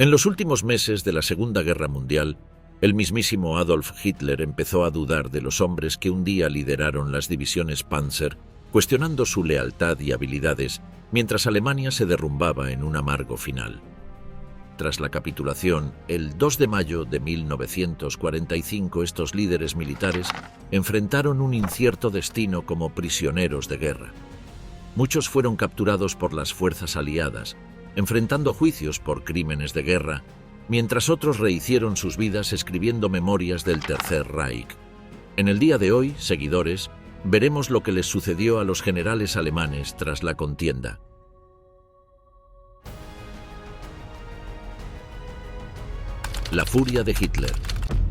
En los últimos meses de la Segunda Guerra Mundial, el mismísimo Adolf Hitler empezó a dudar de los hombres que un día lideraron las divisiones Panzer, cuestionando su lealtad y habilidades, mientras Alemania se derrumbaba en un amargo final. Tras la capitulación, el 2 de mayo de 1945, estos líderes militares enfrentaron un incierto destino como prisioneros de guerra. Muchos fueron capturados por las fuerzas aliadas, enfrentando juicios por crímenes de guerra, mientras otros rehicieron sus vidas escribiendo memorias del Tercer Reich. En el día de hoy, seguidores, veremos lo que les sucedió a los generales alemanes tras la contienda. La furia de Hitler.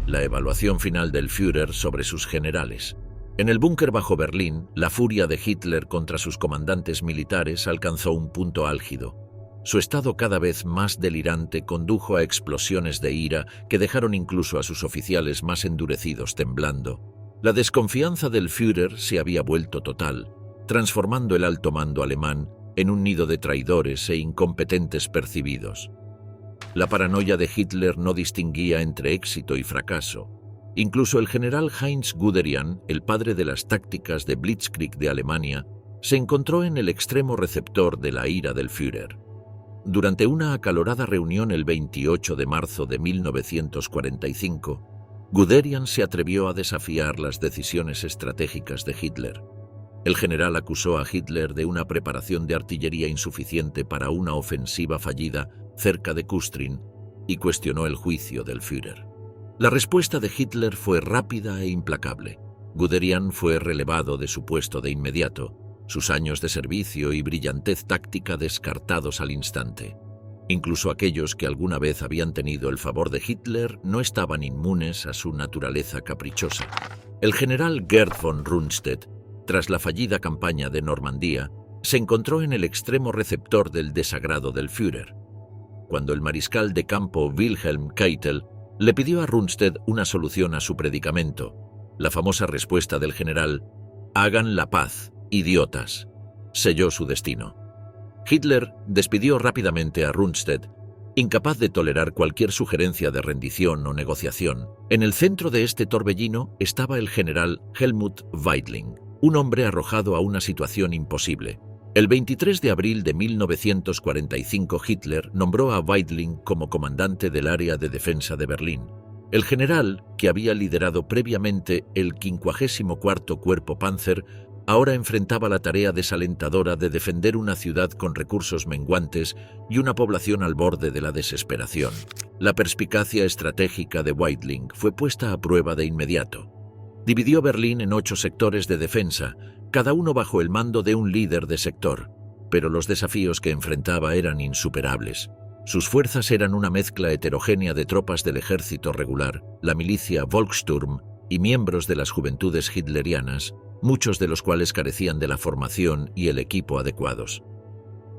La evaluación final del Führer sobre sus generales. En el búnker bajo Berlín, la furia de Hitler contra sus comandantes militares alcanzó un punto álgido. Su estado cada vez más delirante condujo a explosiones de ira que dejaron incluso a sus oficiales más endurecidos temblando. La desconfianza del Führer se había vuelto total, transformando el alto mando alemán en un nido de traidores e incompetentes percibidos. La paranoia de Hitler no distinguía entre éxito y fracaso. Incluso el general Heinz Guderian, el padre de las tácticas de Blitzkrieg de Alemania, se encontró en el extremo receptor de la ira del Führer. Durante una acalorada reunión el 28 de marzo de 1945, Guderian se atrevió a desafiar las decisiones estratégicas de Hitler. El general acusó a Hitler de una preparación de artillería insuficiente para una ofensiva fallida cerca de Kustrin y cuestionó el juicio del Führer. La respuesta de Hitler fue rápida e implacable. Guderian fue relevado de su puesto de inmediato, sus años de servicio y brillantez táctica descartados al instante. Incluso aquellos que alguna vez habían tenido el favor de Hitler no estaban inmunes a su naturaleza caprichosa. El general Gerd von Rundstedt, tras la fallida campaña de Normandía, se encontró en el extremo receptor del desagrado del Führer. Cuando el mariscal de campo Wilhelm Keitel le pidió a Rundstedt una solución a su predicamento, la famosa respuesta del general, «Hagan la paz, idiotas», selló su destino. Hitler despidió rápidamente a Rundstedt, incapaz de tolerar cualquier sugerencia de rendición o negociación. En el centro de este torbellino estaba el general Helmut Weidling, un hombre arrojado a una situación imposible. El 23 de abril de 1945 Hitler nombró a Weidling como comandante del área de defensa de Berlín. El general, que había liderado previamente el 54º Cuerpo Panzer, ahora enfrentaba la tarea desalentadora de defender una ciudad con recursos menguantes y una población al borde de la desesperación. La perspicacia estratégica de Weidling fue puesta a prueba de inmediato. Dividió Berlín en 8 sectores de defensa, cada uno bajo el mando de un líder de sector, pero los desafíos que enfrentaba eran insuperables. Sus fuerzas eran una mezcla heterogénea de tropas del ejército regular, la milicia Volkssturm y miembros de las juventudes hitlerianas, muchos de los cuales carecían de la formación y el equipo adecuados.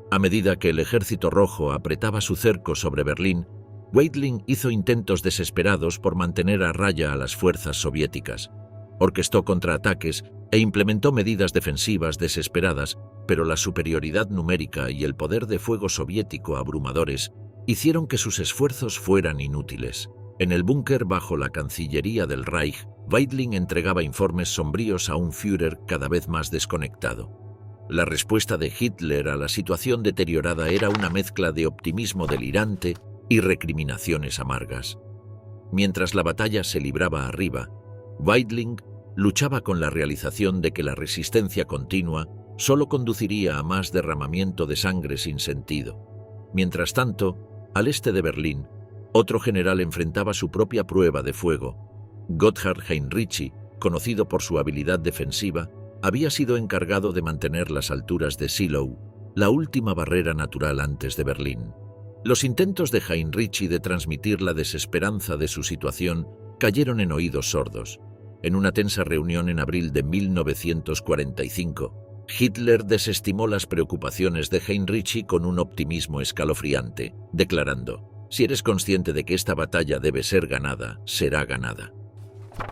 A medida que el Ejército Rojo apretaba su cerco sobre Berlín, Weidling hizo intentos desesperados por mantener a raya a las fuerzas soviéticas. Orquestó contraataques e implementó medidas defensivas desesperadas, pero la superioridad numérica y el poder de fuego soviético abrumadores hicieron que sus esfuerzos fueran inútiles. En el búnker bajo la Cancillería del Reich, Weidling entregaba informes sombríos a un Führer cada vez más desconectado. La respuesta de Hitler a la situación deteriorada era una mezcla de optimismo delirante y recriminaciones amargas. Mientras la batalla se libraba arriba, Weidling luchaba con la realización de que la resistencia continua solo conduciría a más derramamiento de sangre sin sentido. Mientras tanto, al este de Berlín, otro general enfrentaba su propia prueba de fuego. Gotthard Heinrici, conocido por su habilidad defensiva, había sido encargado de mantener las alturas de Seelow, la última barrera natural antes de Berlín. Los intentos de Heinrici de transmitir la desesperanza de su situación cayeron en oídos sordos. En una tensa reunión en abril de 1945, Hitler desestimó las preocupaciones de Heinrici con un optimismo escalofriante, declarando: «Si eres consciente de que esta batalla debe ser ganada, será ganada».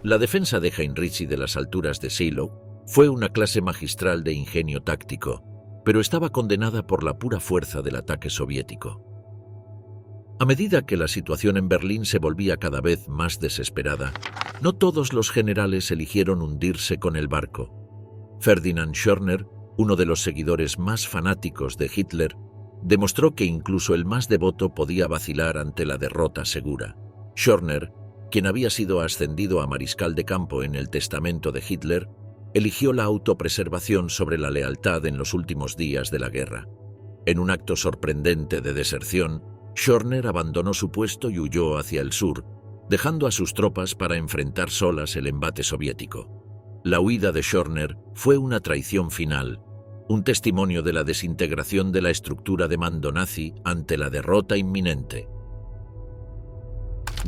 La defensa de Heinrici de las alturas de Seelow fue una clase magistral de ingenio táctico, pero estaba condenada por la pura fuerza del ataque soviético. A medida que la situación en Berlín se volvía cada vez más desesperada, no todos los generales eligieron hundirse con el barco. Ferdinand Schörner, uno de los seguidores más fanáticos de Hitler, demostró que incluso el más devoto podía vacilar ante la derrota segura. Schörner, quien había sido ascendido a mariscal de campo en el testamento de Hitler, eligió la autopreservación sobre la lealtad en los últimos días de la guerra. En un acto sorprendente de deserción, Schörner abandonó su puesto y huyó hacia el sur, dejando a sus tropas para enfrentar solas el embate soviético. La huida de Schörner fue una traición final, un testimonio de la desintegración de la estructura de mando nazi ante la derrota inminente.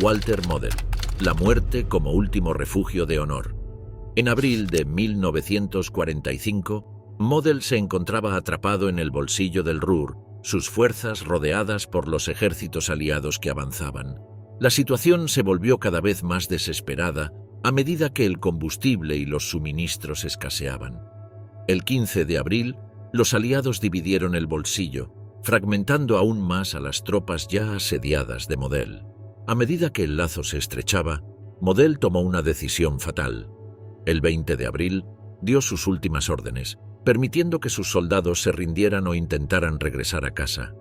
Walter Model, la muerte como último refugio de honor. En abril de 1945, Model se encontraba atrapado en el bolsillo del Ruhr, sus fuerzas rodeadas por los ejércitos aliados que avanzaban. La situación se volvió cada vez más desesperada a medida que el combustible y los suministros escaseaban. El 15 de abril, los aliados dividieron el bolsillo, fragmentando aún más a las tropas ya asediadas de Model. A medida que el lazo se estrechaba, Model tomó una decisión fatal. El 20 de abril, dio sus últimas órdenes, permitiendo que sus soldados se rindieran o intentaran regresar a casa.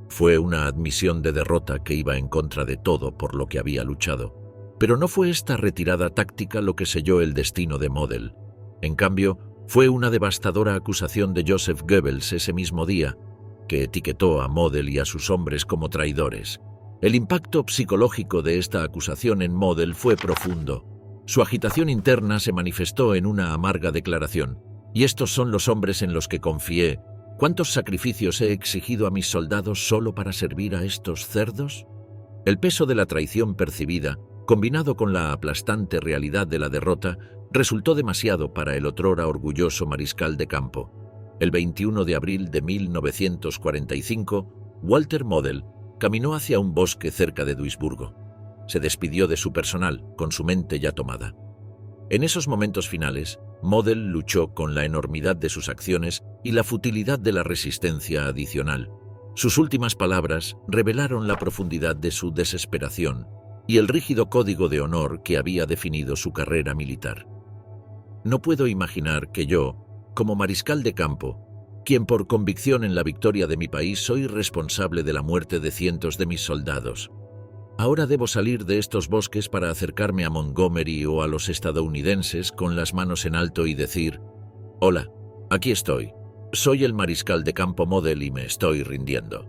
Fue una admisión de derrota que iba en contra de todo por lo que había luchado, pero no fue esta retirada táctica lo que selló el destino de Model. En cambio, fue una devastadora acusación de Joseph Goebbels ese mismo día, que etiquetó a Model y a sus hombres como traidores. El impacto psicológico de esta acusación en Model fue profundo. Su agitación interna se manifestó en una amarga declaración. «Y estos son los hombres en los que confié. ¿Cuántos sacrificios he exigido a mis soldados solo para servir a estos cerdos?» El peso de la traición percibida, combinado con la aplastante realidad de la derrota, resultó demasiado para el otrora orgulloso mariscal de campo. El 21 de abril de 1945, Walter Model caminó hacia un bosque cerca de Duisburgo. Se despidió de su personal, con su mente ya tomada. En esos momentos finales, Model luchó con la enormidad de sus acciones y la futilidad de la resistencia adicional. Sus últimas palabras revelaron la profundidad de su desesperación y el rígido código de honor que había definido su carrera militar. No puedo imaginar que yo, como mariscal de campo, quien por convicción en la victoria de mi país soy responsable de la muerte de cientos de mis soldados, ahora debo salir de estos bosques para acercarme a Montgomery o a los estadounidenses con las manos en alto y decir: «Hola, aquí estoy. Soy el mariscal de campo Model y me estoy rindiendo».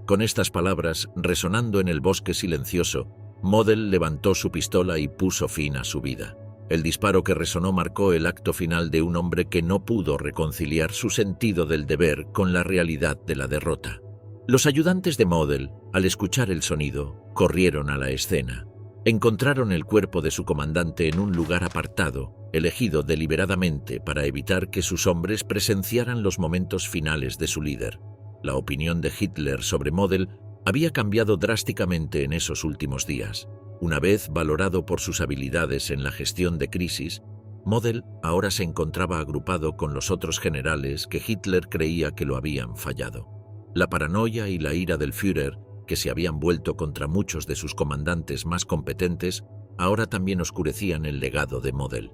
Con estas palabras, resonando en el bosque silencioso, Model levantó su pistola y puso fin a su vida. El disparo que resonó marcó el acto final de un hombre que no pudo reconciliar su sentido del deber con la realidad de la derrota. Los ayudantes de Model, al escuchar el sonido, corrieron a la escena. Encontraron el cuerpo de su comandante en un lugar apartado, elegido deliberadamente para evitar que sus hombres presenciaran los momentos finales de su líder. La opinión de Hitler sobre Model había cambiado drásticamente en esos últimos días. Una vez valorado por sus habilidades en la gestión de crisis, Model ahora se encontraba agrupado con los otros generales que Hitler creía que lo habían fallado. La paranoia y la ira del Führer, que se habían vuelto contra muchos de sus comandantes más competentes, ahora también oscurecían el legado de Model.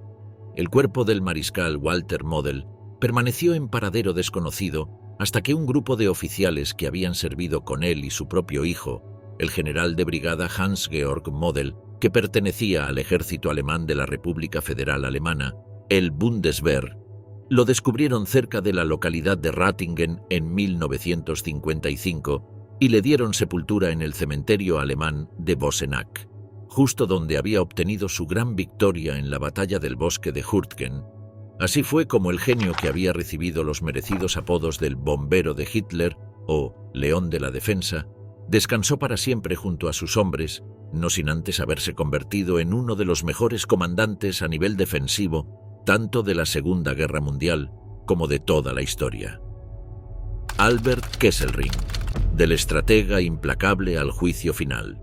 El cuerpo del mariscal Walter Model permaneció en paradero desconocido hasta que un grupo de oficiales que habían servido con él y su propio hijo, el general de brigada Hans-Georg Model, que pertenecía al ejército alemán de la República Federal Alemana, el Bundeswehr, lo descubrieron cerca de la localidad de Ratingen en 1955 y le dieron sepultura en el cementerio alemán de Bosenach, justo donde había obtenido su gran victoria en la batalla del bosque de Hurtgen. Así fue como el genio que había recibido los merecidos apodos del bombero de Hitler o León de la Defensa, descansó para siempre junto a sus hombres, no sin antes haberse convertido en uno de los mejores comandantes a nivel defensivo, tanto de la Segunda Guerra Mundial como de toda la historia. Albert Kesselring, del estratega implacable al juicio final.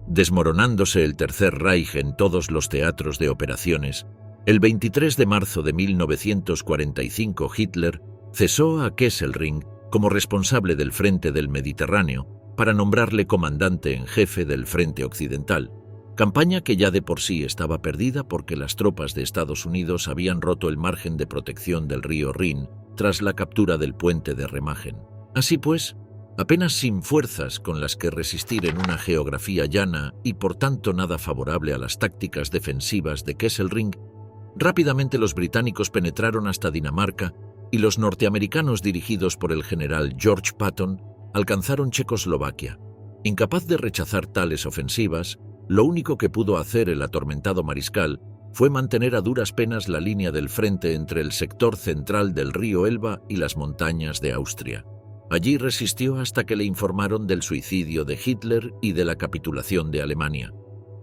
Desmoronándose el Tercer Reich en todos los teatros de operaciones, el 23 de marzo de 1945 Hitler cesó a Kesselring como responsable del frente del Mediterráneo para nombrarle comandante en jefe del Frente Occidental, campaña que ya de por sí estaba perdida porque las tropas de Estados Unidos habían roto el margen de protección del río Rin tras la captura del puente de Remagen. Así pues, apenas sin fuerzas con las que resistir en una geografía llana y por tanto nada favorable a las tácticas defensivas de Kesselring, rápidamente los británicos penetraron hasta Dinamarca y los norteamericanos dirigidos por el general George Patton alcanzaron Checoslovaquia. Incapaz de rechazar tales ofensivas, lo único que pudo hacer el atormentado mariscal fue mantener a duras penas la línea del frente entre el sector central del río Elba y las montañas de Austria. Allí resistió hasta que le informaron del suicidio de Hitler y de la capitulación de Alemania.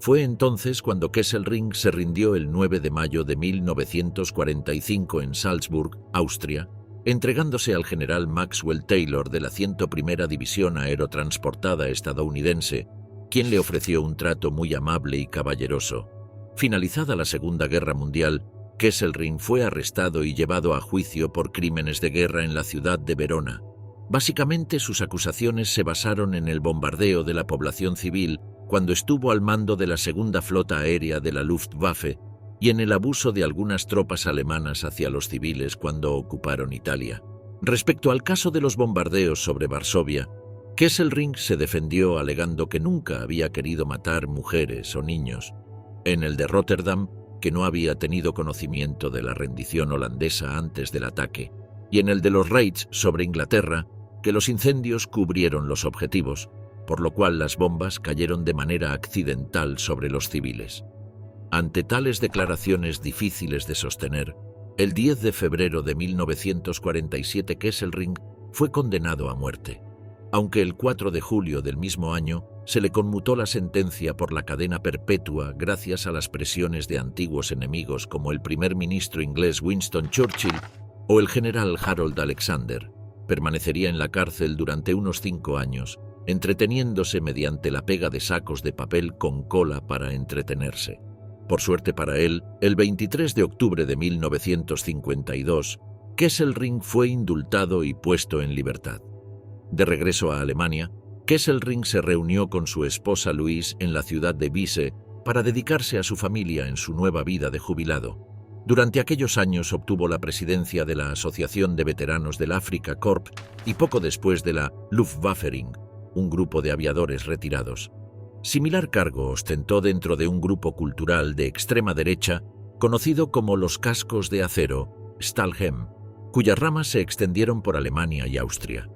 Fue entonces cuando Kesselring se rindió el 9 de mayo de 1945 en Salzburg, Austria, entregándose al general Maxwell Taylor de la 101ª División Aerotransportada estadounidense, quien le ofreció un trato muy amable y caballeroso. Finalizada la Segunda Guerra Mundial, Kesselring fue arrestado y llevado a juicio por crímenes de guerra en la ciudad de Verona. Básicamente, sus acusaciones se basaron en el bombardeo de la población civil cuando estuvo al mando de la segunda flota aérea de la Luftwaffe y en el abuso de algunas tropas alemanas hacia los civiles cuando ocuparon Italia. Respecto al caso de los bombardeos sobre Varsovia, Kesselring se defendió alegando que nunca había querido matar mujeres o niños. En el de Rotterdam, que no había tenido conocimiento de la rendición holandesa antes del ataque, y en el de los raids sobre Inglaterra, que los incendios cubrieron los objetivos, por lo cual las bombas cayeron de manera accidental sobre los civiles. Ante tales declaraciones difíciles de sostener, el 10 de febrero de 1947 Kesselring fue condenado a muerte, aunque el 4 de julio del mismo año se le conmutó la sentencia por la cadena perpetua gracias a las presiones de antiguos enemigos como el primer ministro inglés Winston Churchill o el general Harold Alexander. Permanecería en la cárcel durante unos 5 años, entreteniéndose mediante la pega de sacos de papel con cola para entretenerse. Por suerte para él, el 23 de octubre de 1952, Kesselring fue indultado y puesto en libertad. De regreso a Alemania, Kesselring se reunió con su esposa Louise en la ciudad de Wiese para dedicarse a su familia en su nueva vida de jubilado. Durante aquellos años obtuvo la presidencia de la Asociación de Veteranos del Afrika Korps y poco después de la Luftwaffering, un grupo de aviadores retirados. Similar cargo ostentó dentro de un grupo cultural de extrema derecha conocido como los Cascos de Acero, Stahlhelm, cuyas ramas se extendieron por Alemania y Austria.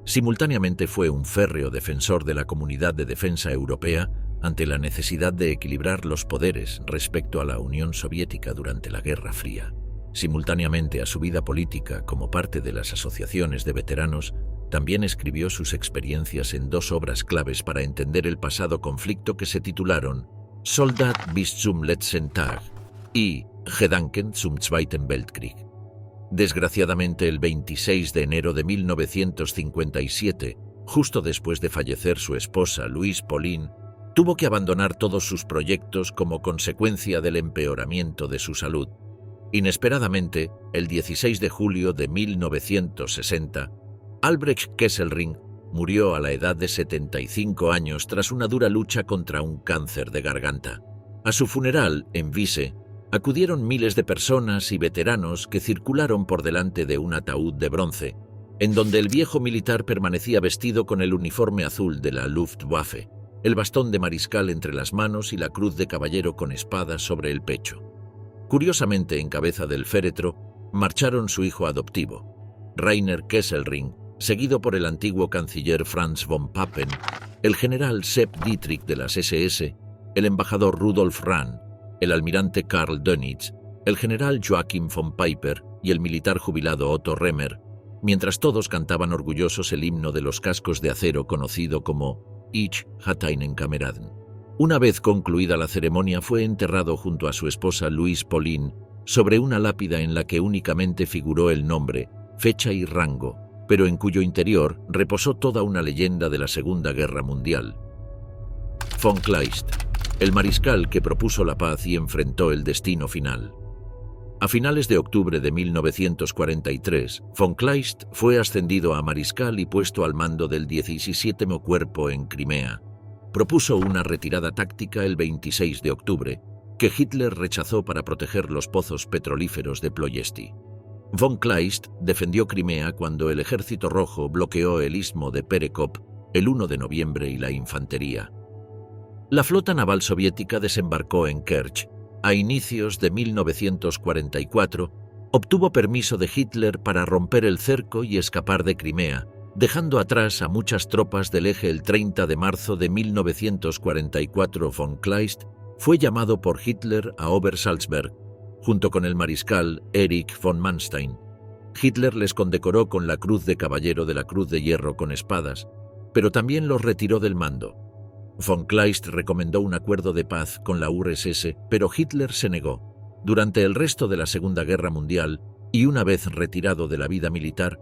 Simultáneamente fue un férreo defensor de la Comunidad de Defensa Europea ante la necesidad de equilibrar los poderes respecto a la Unión Soviética durante la Guerra Fría. Simultáneamente a su vida política como parte de las asociaciones de veteranos, también escribió sus experiencias en 2 obras claves para entender el pasado conflicto que se titularon Soldat bis zum letzten Tag y Gedanken zum Zweiten Weltkrieg. Desgraciadamente, el 26 de enero de 1957, justo después de fallecer su esposa Louise Pauline, tuvo que abandonar todos sus proyectos como consecuencia del empeoramiento de su salud. Inesperadamente, el 16 de julio de 1960, Albrecht Kesselring murió a la edad de 75 años tras una dura lucha contra un cáncer de garganta. A su funeral, en Wiese, acudieron miles de personas y veteranos que circularon por delante de un ataúd de bronce, en donde el viejo militar permanecía vestido con el uniforme azul de la Luftwaffe, el bastón de mariscal entre las manos y la cruz de caballero con espada sobre el pecho. Curiosamente, en cabeza del féretro, marcharon su hijo adoptivo, Rainer Kesselring, seguido por el antiguo canciller Franz von Papen, el general Sepp Dietrich de las SS, el embajador Rudolf Rahn, el almirante Karl Dönitz, el general Joachim von Piper y el militar jubilado Otto Remmer, mientras todos cantaban orgullosos el himno de los Cascos de Acero conocido como Ich hat einen Kameraden. Una vez concluida la ceremonia, fue enterrado junto a su esposa Louise Pauline sobre una lápida en la que únicamente figuró el nombre, fecha y rango, pero en cuyo interior reposó toda una leyenda de la Segunda Guerra Mundial. Von Kleist, el mariscal que propuso la paz y enfrentó el destino final. A finales de octubre de 1943, von Kleist fue ascendido a mariscal y puesto al mando del 17º Cuerpo en Crimea. Propuso una retirada táctica el 26 de octubre, que Hitler rechazó para proteger los pozos petrolíferos de Ploiesti. Von Kleist defendió Crimea cuando el Ejército Rojo bloqueó el istmo de Perekop el 1 de noviembre y la infantería. La flota naval soviética desembarcó en Kerch. A inicios de 1944, obtuvo permiso de Hitler para romper el cerco y escapar de Crimea, dejando atrás a muchas tropas del eje. El 30 de marzo de 1944, von Kleist fue llamado por Hitler a Obersalzberg, junto con el mariscal Erich von Manstein. Hitler les condecoró con la Cruz de Caballero de la Cruz de Hierro con espadas, pero también los retiró del mando. Von Kleist recomendó un acuerdo de paz con la URSS, pero Hitler se negó. Durante el resto de la Segunda Guerra Mundial, y una vez retirado de la vida militar,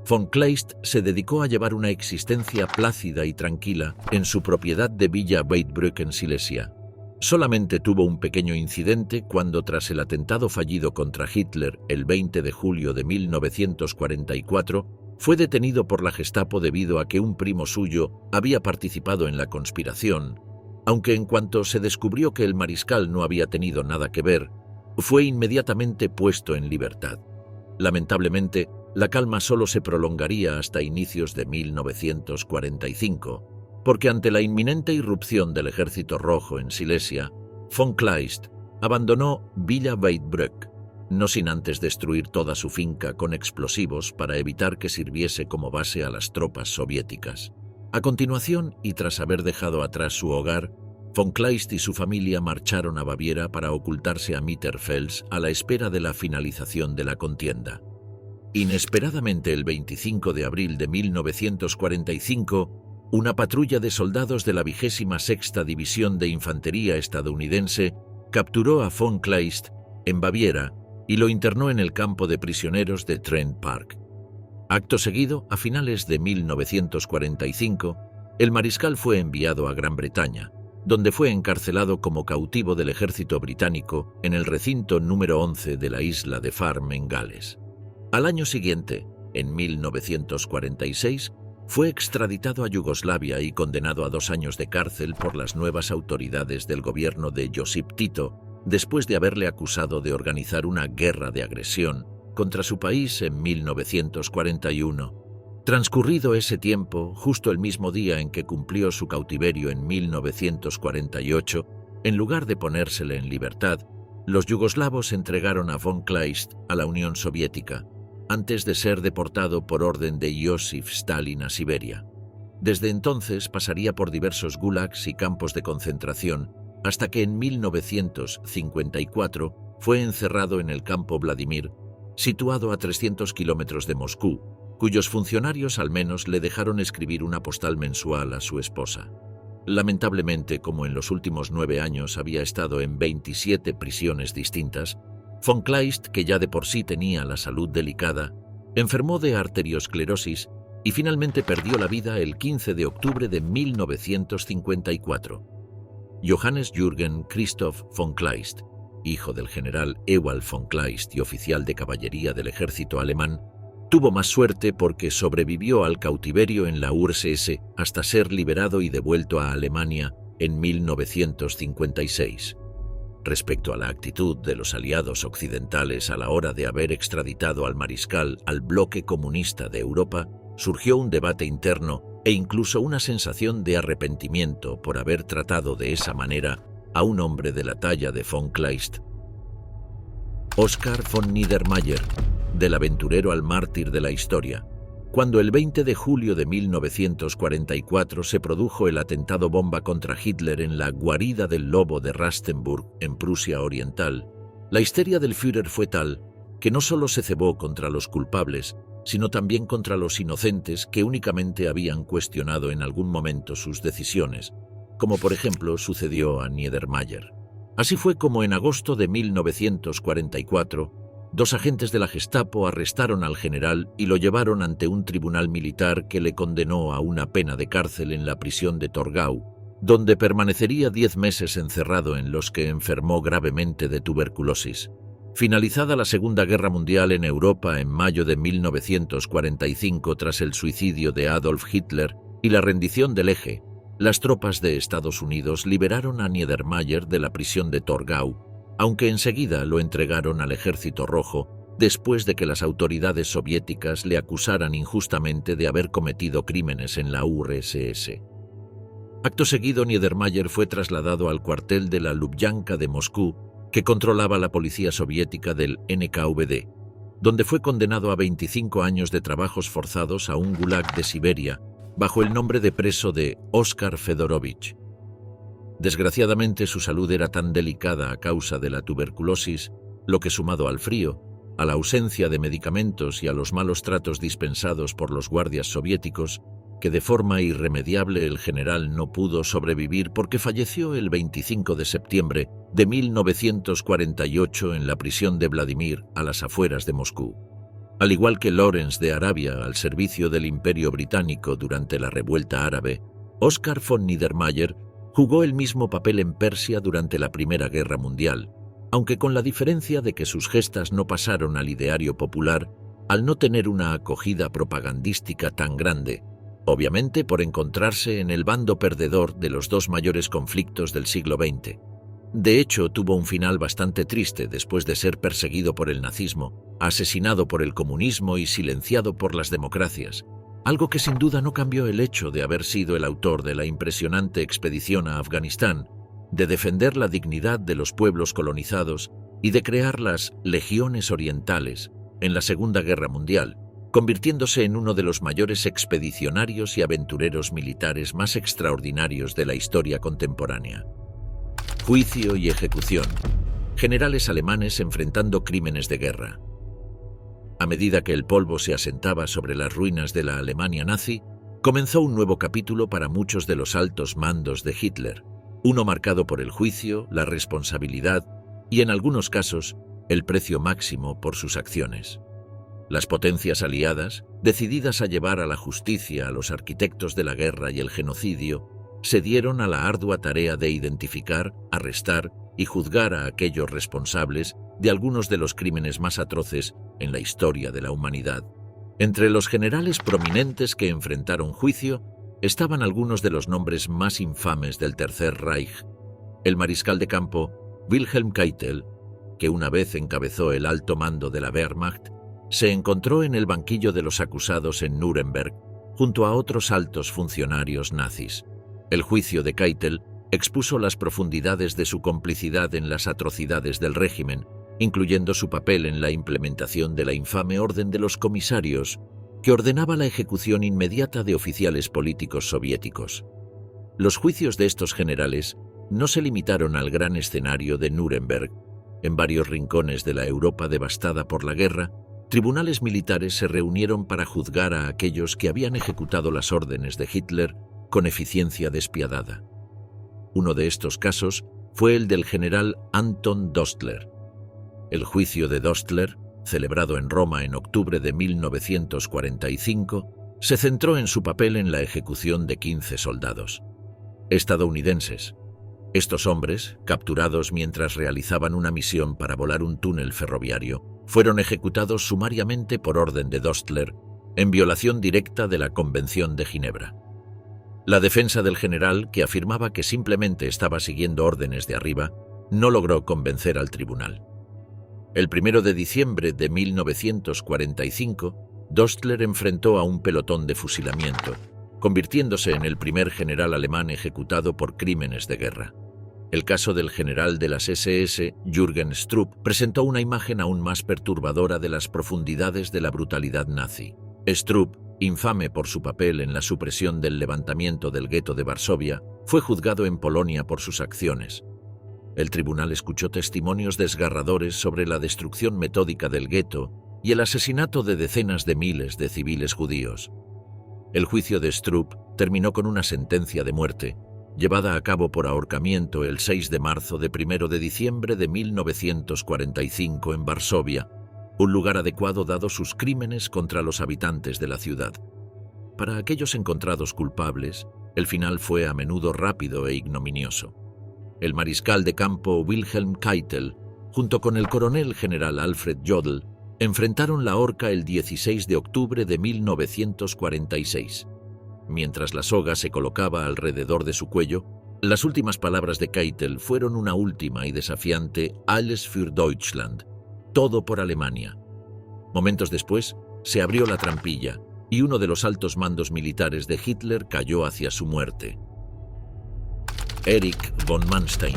von Kleist se dedicó a llevar una existencia plácida y tranquila en su propiedad de Villa Weidbrück en Silesia. Solamente tuvo un pequeño incidente cuando, tras el atentado fallido contra Hitler el 20 de julio de 1944, fue detenido por la Gestapo debido a que un primo suyo había participado en la conspiración, aunque en cuanto se descubrió que el mariscal no había tenido nada que ver, fue inmediatamente puesto en libertad. Lamentablemente, la calma solo se prolongaría hasta inicios de 1945, porque ante la inminente irrupción del Ejército Rojo en Silesia, von Kleist abandonó Villa Weidbrück, no sin antes destruir toda su finca con explosivos para evitar que sirviese como base a las tropas soviéticas. A continuación, y tras haber dejado atrás su hogar, von Kleist y su familia marcharon a Baviera para ocultarse a Mitterfels a la espera de la finalización de la contienda. Inesperadamente, el 25 de abril de 1945, una patrulla de soldados de la 26ª División de Infantería estadounidense capturó a von Kleist en Baviera y lo internó en el campo de prisioneros de Trent Park. Acto seguido, a finales de 1945, el mariscal fue enviado a Gran Bretaña, donde fue encarcelado como cautivo del ejército británico en el recinto número 11 de la isla de Farm en Gales. Al año siguiente, en 1946, fue extraditado a Yugoslavia y condenado a 2 años de cárcel por las nuevas autoridades del gobierno de Josip Tito, después de haberle acusado de organizar una guerra de agresión contra su país en 1941. Transcurrido ese tiempo, justo el mismo día en que cumplió su cautiverio en 1948, en lugar de ponérsele en libertad, los yugoslavos entregaron a von Kleist a la Unión Soviética, antes de ser deportado por orden de Josif Stalin a Siberia. Desde entonces pasaría por diversos gulags y campos de concentración, hasta que en 1954 fue encerrado en el campo Vladimir, situado a 300 kilómetros de Moscú, cuyos funcionarios al menos le dejaron escribir una postal mensual a su esposa. Lamentablemente, como en los últimos 9 años había estado en 27 prisiones distintas, von Kleist, que ya de por sí tenía la salud delicada, enfermó de arteriosclerosis y finalmente perdió la vida el 15 de octubre de 1954. Johannes Jürgen Christoph von Kleist, hijo del general Ewald von Kleist y oficial de caballería del ejército alemán, tuvo más suerte porque sobrevivió al cautiverio en la URSS hasta ser liberado y devuelto a Alemania en 1956. Respecto a la actitud de los aliados occidentales a la hora de haber extraditado al mariscal al bloque comunista de Europa, surgió un debate interno e incluso una sensación de arrepentimiento por haber tratado de esa manera a un hombre de la talla de von Kleist. Oskar von Niedermayer, del aventurero al mártir de la historia. Cuando el 20 de julio de 1944 se produjo el atentado bomba contra Hitler en la guarida del Lobo de Rastenburg, en Prusia Oriental, la histeria del Führer fue tal que no solo se cebó contra los culpables, sino también contra los inocentes que únicamente habían cuestionado en algún momento sus decisiones, como por ejemplo sucedió a Niedermayer. Así fue como en agosto de 1944, 2 agentes de la Gestapo arrestaron al general y lo llevaron ante un tribunal militar que le condenó a una pena de cárcel en la prisión de Torgau, donde permanecería 10 meses encerrado, en los que enfermó gravemente de tuberculosis. Finalizada la Segunda Guerra Mundial en Europa en mayo de 1945 tras el suicidio de Adolf Hitler y la rendición del Eje, las tropas de Estados Unidos liberaron a Niedermayer de la prisión de Torgau, aunque enseguida lo entregaron al Ejército Rojo después de que las autoridades soviéticas le acusaran injustamente de haber cometido crímenes en la URSS. Acto seguido, Niedermayer fue trasladado al cuartel de la Lubyanka de Moscú, que controlaba la policía soviética del NKVD, donde fue condenado a 25 años de trabajos forzados a un gulag de Siberia, bajo el nombre de preso de Óscar Fedorovich. Desgraciadamente, su salud era tan delicada a causa de la tuberculosis, lo que, sumado al frío, a la ausencia de medicamentos y a los malos tratos dispensados por los guardias soviéticos, que de forma irremediable el general no pudo sobrevivir porque falleció el 25 de septiembre de 1948 en la prisión de Vladimir, a las afueras de Moscú. Al igual que Lawrence de Arabia al servicio del Imperio Británico durante la revuelta árabe, Oskar von Niedermayer jugó el mismo papel en Persia durante la Primera Guerra Mundial, aunque con la diferencia de que sus gestas no pasaron al ideario popular al no tener una acogida propagandística tan grande, obviamente por encontrarse en el bando perdedor de los dos mayores conflictos del siglo XX. De hecho, tuvo un final bastante triste después de ser perseguido por el nazismo, asesinado por el comunismo y silenciado por las democracias, algo que sin duda no cambió el hecho de haber sido el autor de la impresionante expedición a Afganistán, de defender la dignidad de los pueblos colonizados y de crear las Legiones Orientales en la Segunda Guerra Mundial, convirtiéndose en uno de los mayores expedicionarios y aventureros militares más extraordinarios de la historia contemporánea. Juicio y ejecución. Generales alemanes enfrentando crímenes de guerra. A medida que el polvo se asentaba sobre las ruinas de la Alemania nazi, comenzó un nuevo capítulo para muchos de los altos mandos de Hitler, uno marcado por el juicio, la responsabilidad y, en algunos casos, el precio máximo por sus acciones. Las potencias aliadas, decididas a llevar a la justicia a los arquitectos de la guerra y el genocidio, se dieron a la ardua tarea de identificar, arrestar y juzgar a aquellos responsables de algunos de los crímenes más atroces en la historia de la humanidad. Entre los generales prominentes que enfrentaron juicio estaban algunos de los nombres más infames del Tercer Reich. El mariscal de campo Wilhelm Keitel, que una vez encabezó el alto mando de la Wehrmacht, se encontró en el banquillo de los acusados en Nuremberg, junto a otros altos funcionarios nazis. El juicio de Keitel expuso las profundidades de su complicidad en las atrocidades del régimen, incluyendo su papel en la implementación de la infame Orden de los Comisarios, que ordenaba la ejecución inmediata de oficiales políticos soviéticos. Los juicios de estos generales no se limitaron al gran escenario de Nuremberg. En varios rincones de la Europa devastada por la guerra, tribunales militares se reunieron para juzgar a aquellos que habían ejecutado las órdenes de Hitler con eficiencia despiadada. Uno de estos casos fue el del general Anton Dostler. El juicio de Dostler, celebrado en Roma en octubre de 1945, se centró en su papel en la ejecución de 15 soldados estadounidenses. Estos hombres, capturados mientras realizaban una misión para volar un túnel ferroviario, fueron ejecutados sumariamente por orden de Dostler, en violación directa de la Convención de Ginebra. La defensa del general, que afirmaba que simplemente estaba siguiendo órdenes de arriba, no logró convencer al tribunal. El 1 de diciembre de 1945, Dostler enfrentó a un pelotón de fusilamiento, convirtiéndose en el primer general alemán ejecutado por crímenes de guerra. El caso del general de las SS, Jürgen Strupp, presentó una imagen aún más perturbadora de las profundidades de la brutalidad nazi. Strupp, infame por su papel en la supresión del levantamiento del gueto de Varsovia, fue juzgado en Polonia por sus acciones. El tribunal escuchó testimonios desgarradores sobre la destrucción metódica del gueto y el asesinato de decenas de miles de civiles judíos. El juicio de Strupp terminó con una sentencia de muerte, llevada a cabo por ahorcamiento el 6 de marzo de 1 de diciembre de 1945 en Varsovia, un lugar adecuado dado sus crímenes contra los habitantes de la ciudad. Para aquellos encontrados culpables, el final fue a menudo rápido e ignominioso. El mariscal de campo Wilhelm Keitel junto con el coronel general Alfred Jodl, enfrentaron la horca el 16 de octubre de 1946. Mientras la soga se colocaba alrededor de su cuello, las últimas palabras de Keitel fueron una última y desafiante «Alles für Deutschland», todo por Alemania. Momentos después, se abrió la trampilla y uno de los altos mandos militares de Hitler cayó hacia su muerte. Erich von Manstein,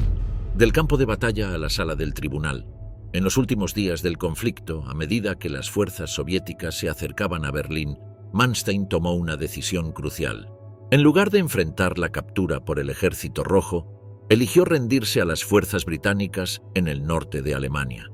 del campo de batalla a la sala del tribunal. En los últimos días del conflicto, a medida que las fuerzas soviéticas se acercaban a Berlín, Manstein tomó una decisión crucial. En lugar de enfrentar la captura por el Ejército Rojo, eligió rendirse a las fuerzas británicas en el norte de Alemania.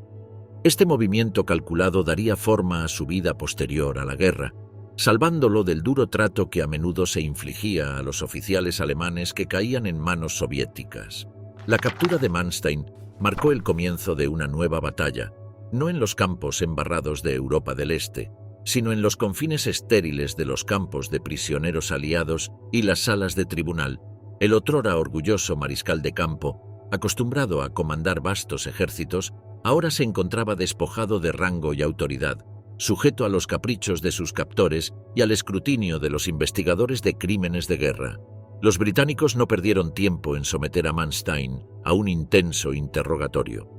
Este movimiento calculado daría forma a su vida posterior a la guerra, salvándolo del duro trato que a menudo se infligía a los oficiales alemanes que caían en manos soviéticas. La captura de Manstein marcó el comienzo de una nueva batalla, no en los campos embarrados de Europa del Este, sino en los confines estériles de los campos de prisioneros aliados y las salas de tribunal. El otrora orgulloso mariscal de campo, acostumbrado a comandar vastos ejércitos, ahora se encontraba despojado de rango y autoridad, sujeto a los caprichos de sus captores y al escrutinio de los investigadores de crímenes de guerra. Los británicos no perdieron tiempo en someter a Manstein a un intenso interrogatorio.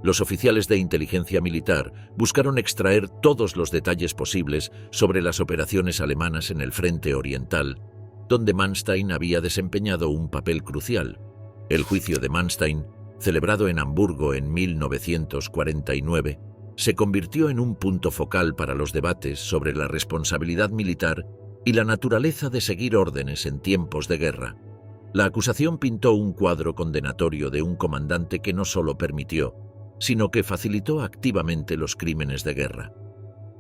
Los oficiales de inteligencia militar buscaron extraer todos los detalles posibles sobre las operaciones alemanas en el frente oriental, donde Manstein había desempeñado un papel crucial. El juicio de Manstein, celebrado en Hamburgo en 1949, se convirtió en un punto focal para los debates sobre la responsabilidad militar y la naturaleza de seguir órdenes en tiempos de guerra. La acusación pintó un cuadro condenatorio de un comandante que no solo permitió, sino que facilitó activamente los crímenes de guerra.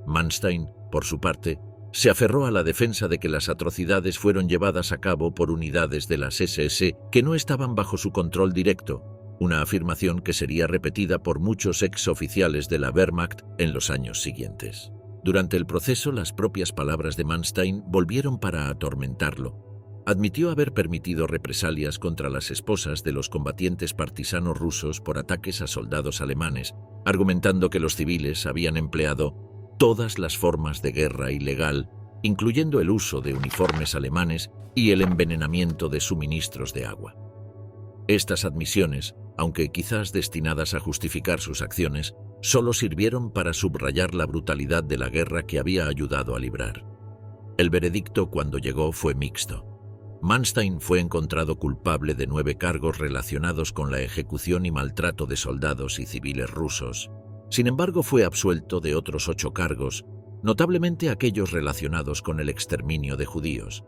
Manstein, por su parte, se aferró a la defensa de que las atrocidades fueron llevadas a cabo por unidades de las SS que no estaban bajo su control directo, una afirmación que sería repetida por muchos exoficiales de la Wehrmacht en los años siguientes. Durante el proceso, las propias palabras de Manstein volvieron para atormentarlo. Admitió haber permitido represalias contra las esposas de los combatientes partisanos rusos por ataques a soldados alemanes, argumentando que los civiles habían empleado todas las formas de guerra ilegal, incluyendo el uso de uniformes alemanes y el envenenamiento de suministros de agua. Estas admisiones, aunque quizás destinadas a justificar sus acciones, solo sirvieron para subrayar la brutalidad de la guerra que había ayudado a librar. El veredicto, cuando llegó, fue mixto. Manstein fue encontrado culpable de 9 cargos relacionados con la ejecución y maltrato de soldados y civiles rusos. Sin embargo, fue absuelto de otros 8 cargos, notablemente aquellos relacionados con el exterminio de judíos.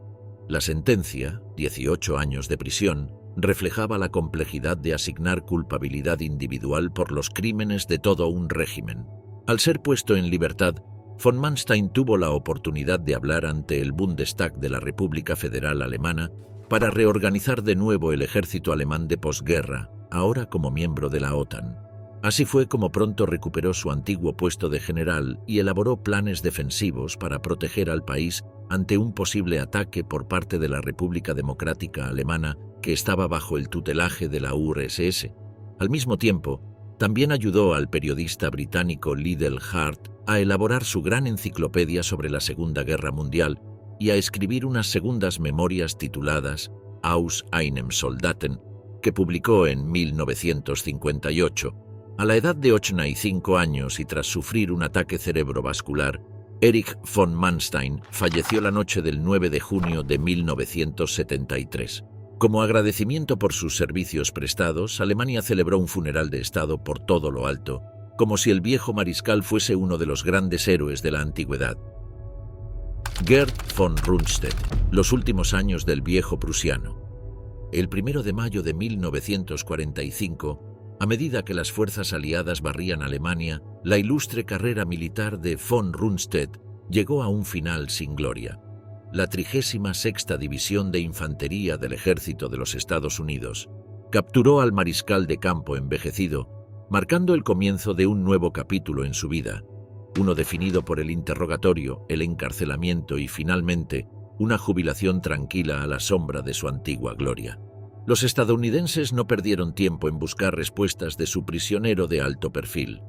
La sentencia, 18 años de prisión, reflejaba la complejidad de asignar culpabilidad individual por los crímenes de todo un régimen. Al ser puesto en libertad, von Manstein tuvo la oportunidad de hablar ante el Bundestag de la República Federal Alemana para reorganizar de nuevo el ejército alemán de posguerra, ahora como miembro de la OTAN. Así fue como pronto recuperó su antiguo puesto de general y elaboró planes defensivos para proteger al país ante un posible ataque por parte de la República Democrática Alemana, que estaba bajo el tutelaje de la URSS. Al mismo tiempo, también ayudó al periodista británico Liddell Hart a elaborar su gran enciclopedia sobre la Segunda Guerra Mundial y a escribir unas segundas memorias tituladas Aus einem Soldaten, que publicó en 1958. A la edad de 85 años y tras sufrir un ataque cerebrovascular, Erich von Manstein falleció la noche del 9 de junio de 1973. Como agradecimiento por sus servicios prestados, Alemania celebró un funeral de Estado por todo lo alto, como si el viejo mariscal fuese uno de los grandes héroes de la antigüedad. Gerd von Rundstedt, los últimos años del viejo prusiano. El 1 de mayo de 1945, a medida que las fuerzas aliadas barrían Alemania, la ilustre carrera militar de von Rundstedt llegó a un final sin gloria. La 36ª División de Infantería del Ejército de los Estados Unidos capturó al mariscal de campo envejecido, marcando el comienzo de un nuevo capítulo en su vida, uno definido por el interrogatorio, el encarcelamiento y, finalmente, una jubilación tranquila a la sombra de su antigua gloria. Los estadounidenses no perdieron tiempo en buscar respuestas de su prisionero de alto perfil.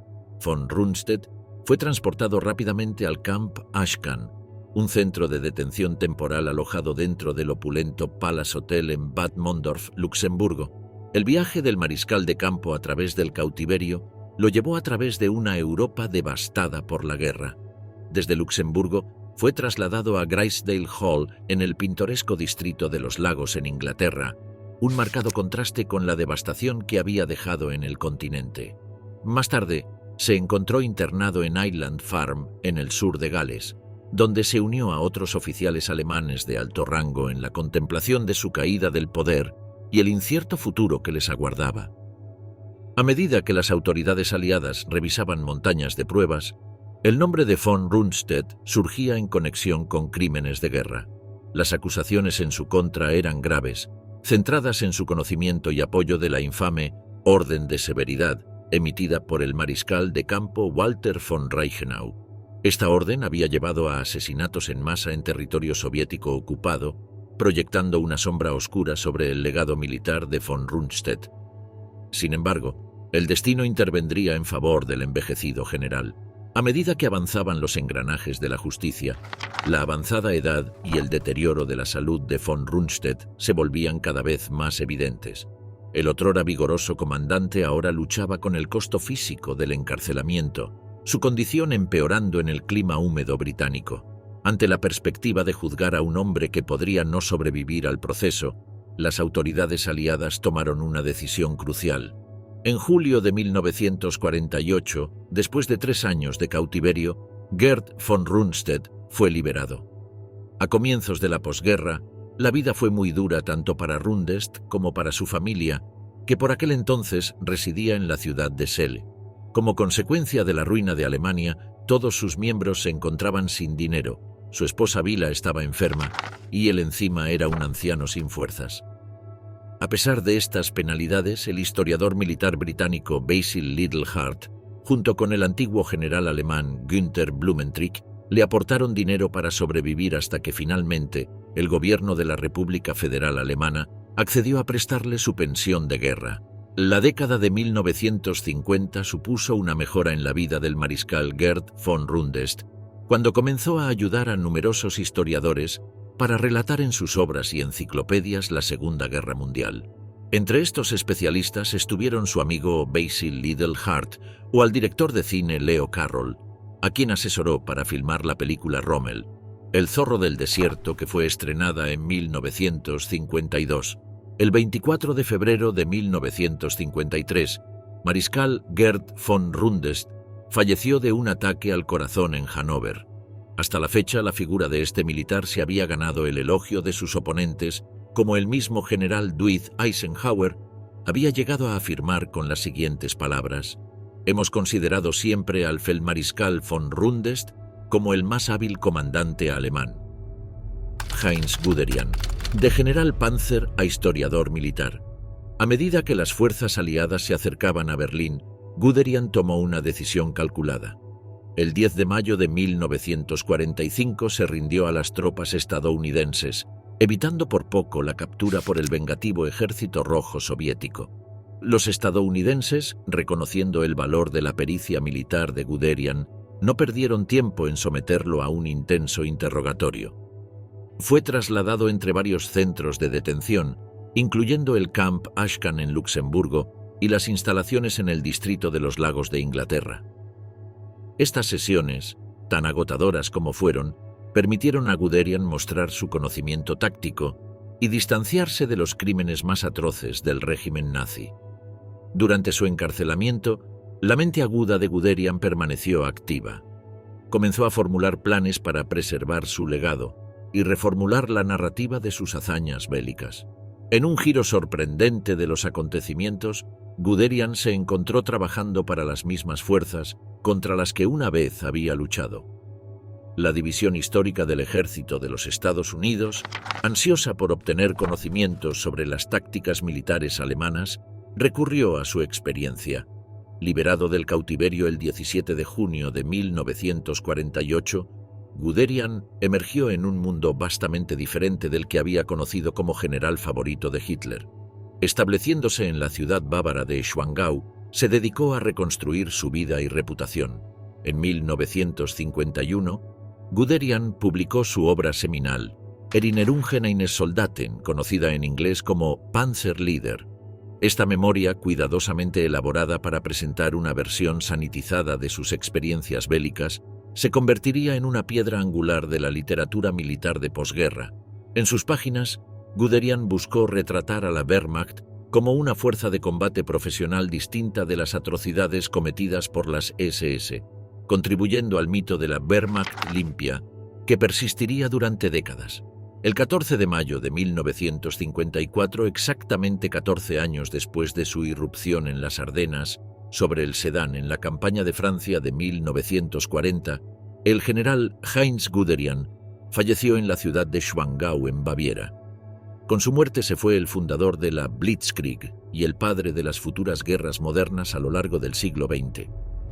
Von Rundstedt fue transportado rápidamente al Camp Ashcan, un centro de detención temporal alojado dentro del opulento Palace Hotel en Bad Mondorf, Luxemburgo. El viaje del mariscal de campo a través del cautiverio lo llevó a través de una Europa devastada por la guerra. Desde Luxemburgo fue trasladado a Grisdale Hall en el pintoresco distrito de los Lagos en Inglaterra, un marcado contraste con la devastación que había dejado en el continente. Más tarde, se encontró internado en Island Farm, en el sur de Gales, donde se unió a otros oficiales alemanes de alto rango en la contemplación de su caída del poder y el incierto futuro que les aguardaba. A medida que las autoridades aliadas revisaban montañas de pruebas, el nombre de von Rundstedt surgía en conexión con crímenes de guerra. Las acusaciones en su contra eran graves, centradas en su conocimiento y apoyo de la infame Orden de Severidad, emitida por el mariscal de campo Walter von Reichenau. Esta orden había llevado a asesinatos en masa en territorio soviético ocupado, proyectando una sombra oscura sobre el legado militar de von Rundstedt. Sin embargo, el destino intervendría en favor del envejecido general. A medida que avanzaban los engranajes de la justicia, la avanzada edad y el deterioro de la salud de von Rundstedt se volvían cada vez más evidentes. El otrora vigoroso comandante ahora luchaba con el costo físico del encarcelamiento, su condición empeorando en el clima húmedo británico. Ante la perspectiva de juzgar a un hombre que podría no sobrevivir al proceso, las autoridades aliadas tomaron una decisión crucial. En julio de 1948, después de 3 años de cautiverio, Gerd von Rundstedt fue liberado. A comienzos de la posguerra, la vida fue muy dura tanto para Rundstedt como para su familia, que por aquel entonces residía en la ciudad de Celle. Como consecuencia de la ruina de Alemania, todos sus miembros se encontraban sin dinero, su esposa Vila estaba enferma y él encima era un anciano sin fuerzas. A pesar de estas penalidades, el historiador militar británico Basil Liddell Hart, junto con el antiguo general alemán Günther Blumentritt, le aportaron dinero para sobrevivir hasta que finalmente el gobierno de la República Federal Alemana accedió a prestarle su pensión de guerra. La década de 1950 supuso una mejora en la vida del mariscal Gerd von Rundstedt, cuando comenzó a ayudar a numerosos historiadores para relatar en sus obras y enciclopedias la Segunda Guerra Mundial. Entre estos especialistas estuvieron su amigo Basil Liddell Hart o al director de cine Leo Carroll, a quien asesoró para filmar la película Rommel, El zorro del desierto, que fue estrenada en 1952. El 24 de febrero de 1953, mariscal Gerd von Rundstedt falleció de un ataque al corazón en Hannover. Hasta la fecha, la figura de este militar se había ganado el elogio de sus oponentes, como el mismo general Dwight Eisenhower había llegado a afirmar con las siguientes palabras: «Hemos considerado siempre al feldmariscal von Rundstedt como el más hábil comandante alemán». Heinz Guderian, de general Panzer a historiador militar. A medida que las fuerzas aliadas se acercaban a Berlín, Guderian tomó una decisión calculada. El 10 de mayo de 1945 se rindió a las tropas estadounidenses, evitando por poco la captura por el vengativo Ejército Rojo Soviético. Los estadounidenses, reconociendo el valor de la pericia militar de Guderian, no perdieron tiempo en someterlo a un intenso interrogatorio. Fue trasladado entre varios centros de detención, incluyendo el Camp Ashcan en Luxemburgo y las instalaciones en el distrito de los Lagos de Inglaterra. Estas sesiones, tan agotadoras como fueron, permitieron a Guderian mostrar su conocimiento táctico y distanciarse de los crímenes más atroces del régimen nazi. Durante su encarcelamiento, la mente aguda de Guderian permaneció activa. Comenzó a formular planes para preservar su legado y reformular la narrativa de sus hazañas bélicas. En un giro sorprendente de los acontecimientos, Guderian se encontró trabajando para las mismas fuerzas contra las que una vez había luchado. La división histórica del Ejército de los Estados Unidos, ansiosa por obtener conocimientos sobre las tácticas militares alemanas, recurrió a su experiencia. Liberado del cautiverio el 17 de junio de 1948, Guderian emergió en un mundo vastamente diferente del que había conocido como general favorito de Hitler. Estableciéndose en la ciudad bávara de Schwangau, se dedicó a reconstruir su vida y reputación. En 1951, Guderian publicó su obra seminal, Erinnerungen eines Soldaten, conocida en inglés como Panzerlieder. Esta memoria, cuidadosamente elaborada para presentar una versión sanitizada de sus experiencias bélicas, se convertiría en una piedra angular de la literatura militar de posguerra. En sus páginas, Guderian buscó retratar a la Wehrmacht como una fuerza de combate profesional distinta de las atrocidades cometidas por las SS, contribuyendo al mito de la Wehrmacht limpia, que persistiría durante décadas. El 14 de mayo de 1954, exactamente 14 años después de su irrupción en las Ardenas, sobre el Sedán en la campaña de Francia de 1940, el general Heinz Guderian falleció en la ciudad de Schwangau, en Baviera. Con su muerte se fue el fundador de la Blitzkrieg y el padre de las futuras guerras modernas a lo largo del siglo XX.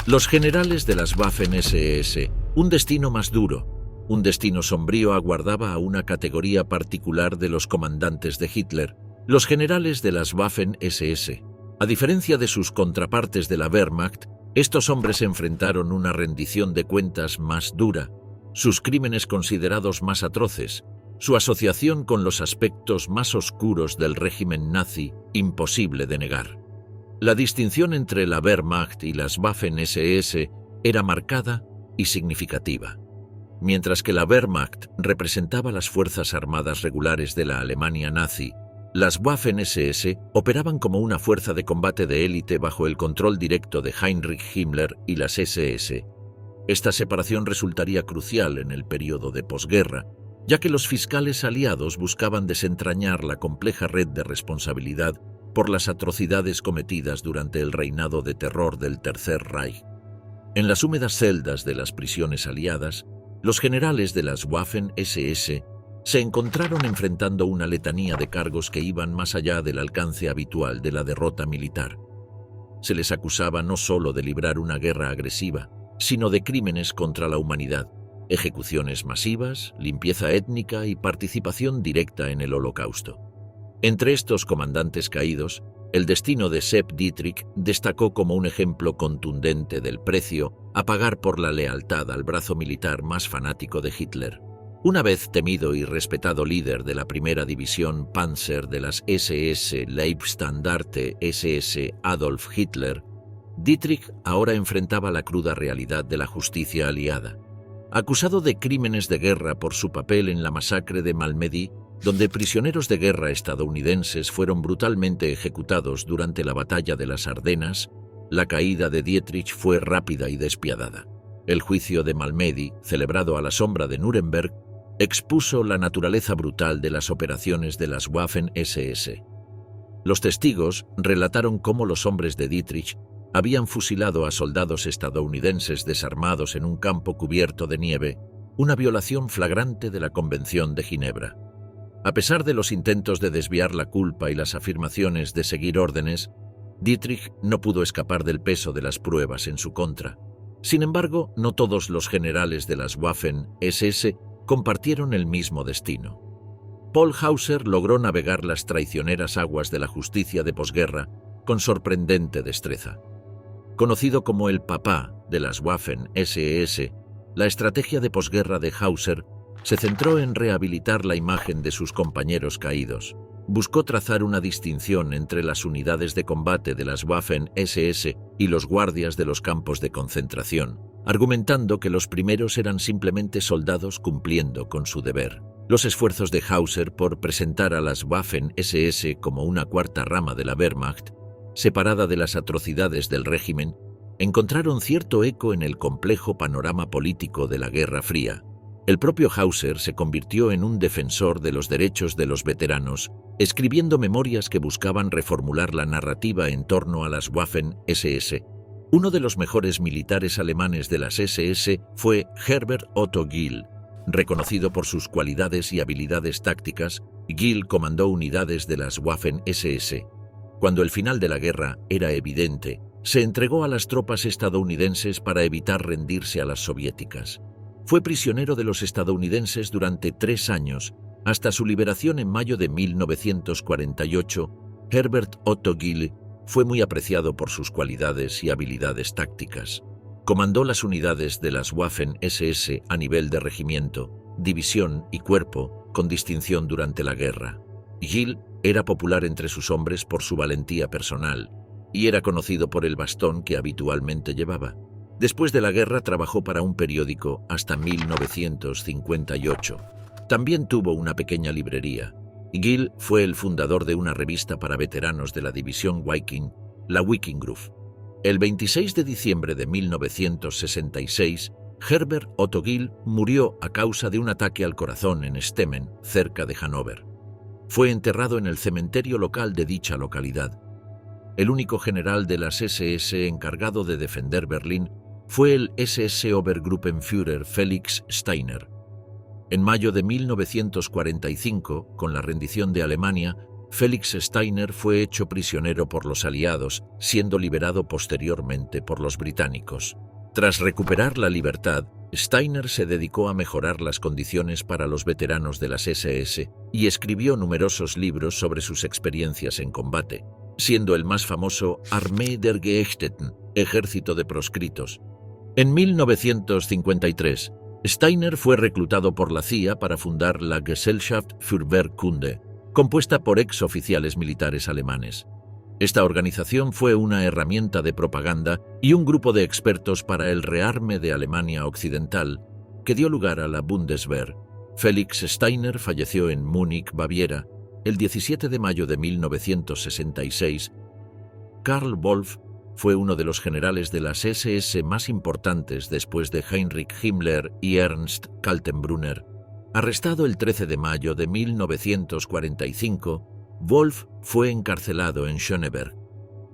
Los generales de las Waffen-SS, un destino más duro, un destino sombrío aguardaba a una categoría particular de los comandantes de Hitler, los generales de las Waffen-SS. A diferencia de sus contrapartes de la Wehrmacht, estos hombres enfrentaron una rendición de cuentas más dura, sus crímenes considerados más atroces, su asociación con los aspectos más oscuros del régimen nazi, imposible de negar. La distinción entre la Wehrmacht y las Waffen-SS era marcada y significativa. Mientras que la Wehrmacht representaba las fuerzas armadas regulares de la Alemania nazi, las Waffen-SS operaban como una fuerza de combate de élite bajo el control directo de Heinrich Himmler y las SS. Esta separación resultaría crucial en el periodo de posguerra, ya que los fiscales aliados buscaban desentrañar la compleja red de responsabilidad por las atrocidades cometidas durante el reinado de terror del Tercer Reich. En las húmedas celdas de las prisiones aliadas, los generales de las Waffen-SS se encontraron enfrentando una letanía de cargos que iban más allá del alcance habitual de la derrota militar. Se les acusaba no solo de librar una guerra agresiva, sino de crímenes contra la humanidad, ejecuciones masivas, limpieza étnica y participación directa en el Holocausto. Entre estos comandantes caídos, el destino de Sepp Dietrich destacó como un ejemplo contundente del precio a pagar por la lealtad al brazo militar más fanático de Hitler. Una vez temido y respetado líder de la primera división Panzer de las SS Leibstandarte SS Adolf Hitler, Dietrich ahora enfrentaba la cruda realidad de la justicia aliada. Acusado de crímenes de guerra por su papel en la masacre de Malmedy, donde prisioneros de guerra estadounidenses fueron brutalmente ejecutados durante la batalla de las Ardenas, la caída de Dietrich fue rápida y despiadada. El juicio de Malmedy, celebrado a la sombra de Nuremberg, expuso la naturaleza brutal de las operaciones de las Waffen-SS. Los testigos relataron cómo los hombres de Dietrich habían fusilado a soldados estadounidenses desarmados en un campo cubierto de nieve, una violación flagrante de la Convención de Ginebra. A pesar de los intentos de desviar la culpa y las afirmaciones de seguir órdenes, Dietrich no pudo escapar del peso de las pruebas en su contra. Sin embargo, no todos los generales de las Waffen-SS compartieron el mismo destino. Paul Hauser logró navegar las traicioneras aguas de la justicia de posguerra con sorprendente destreza. Conocido como el papá de las Waffen-SS, la estrategia de posguerra de Hauser se centró en rehabilitar la imagen de sus compañeros caídos. Buscó trazar una distinción entre las unidades de combate de las Waffen-SS y los guardias de los campos de concentración, argumentando que los primeros eran simplemente soldados cumpliendo con su deber. Los esfuerzos de Hauser por presentar a las Waffen-SS como una cuarta rama de la Wehrmacht, separada de las atrocidades del régimen, encontraron cierto eco en el complejo panorama político de la Guerra Fría. El propio Hauser se convirtió en un defensor de los derechos de los veteranos, escribiendo memorias que buscaban reformular la narrativa en torno a las Waffen-SS. Uno de los mejores militares alemanes de las SS fue Herbert Otto Gill. Reconocido por sus cualidades y habilidades tácticas, Gill comandó unidades de las Waffen-SS. Cuando el final de la guerra era evidente, se entregó a las tropas estadounidenses para evitar rendirse a las soviéticas. Fue prisionero de los estadounidenses durante 3 años, hasta su liberación en mayo de 1948, Herbert Otto Gill fue muy apreciado por sus cualidades y habilidades tácticas. Comandó las unidades de las Waffen-SS a nivel de regimiento, división y cuerpo con distinción durante la guerra. Gill era popular entre sus hombres por su valentía personal y era conocido por el bastón que habitualmente llevaba. Después de la guerra trabajó para un periódico hasta 1958. También tuvo una pequeña librería. Gill fue el fundador de una revista para veteranos de la división Viking, la Wikingruf. El 26 de diciembre de 1966, Herbert Otto Gill murió a causa de un ataque al corazón en Stemmen, cerca de Hannover. Fue enterrado en el cementerio local de dicha localidad. El único general de las SS encargado de defender Berlín fue el SS Obergruppenführer Felix Steiner. En mayo de 1945, con la rendición de Alemania, Felix Steiner fue hecho prisionero por los aliados, siendo liberado posteriormente por los británicos. Tras recuperar la libertad, Steiner se dedicó a mejorar las condiciones para los veteranos de las SS y escribió numerosos libros sobre sus experiencias en combate, siendo el más famoso Armee der Geächteten, Ejército de Proscritos. En 1953, Steiner fue reclutado por la CIA para fundar la Gesellschaft für Wehrkunde, compuesta por exoficiales militares alemanes. Esta organización fue una herramienta de propaganda y un grupo de expertos para el rearme de Alemania Occidental, que dio lugar a la Bundeswehr. Felix Steiner falleció en Múnich, Baviera, el 17 de mayo de 1966. Karl Wolff fue uno de los generales de las SS más importantes después de Heinrich Himmler y Ernst Kaltenbrunner. Arrestado el 13 de mayo de 1945, Wolff fue encarcelado en Schöneberg.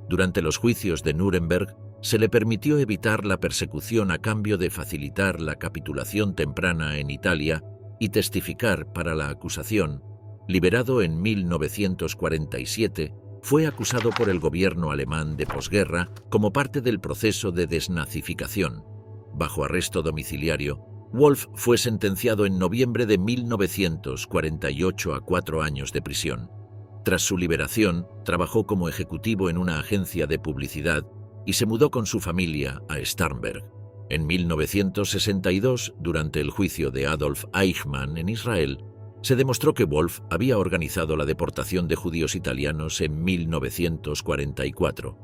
Durante los juicios de Nuremberg, se le permitió evitar la persecución a cambio de facilitar la capitulación temprana en Italia y testificar para la acusación. Liberado en 1947, fue acusado por el gobierno alemán de posguerra como parte del proceso de desnazificación. Bajo arresto domiciliario, Wolff fue sentenciado en noviembre de 1948 a 4 años de prisión. Tras su liberación, trabajó como ejecutivo en una agencia de publicidad y se mudó con su familia a Starnberg. En 1962, durante el juicio de Adolf Eichmann en Israel, se demostró que Wolff había organizado la deportación de judíos italianos en 1944.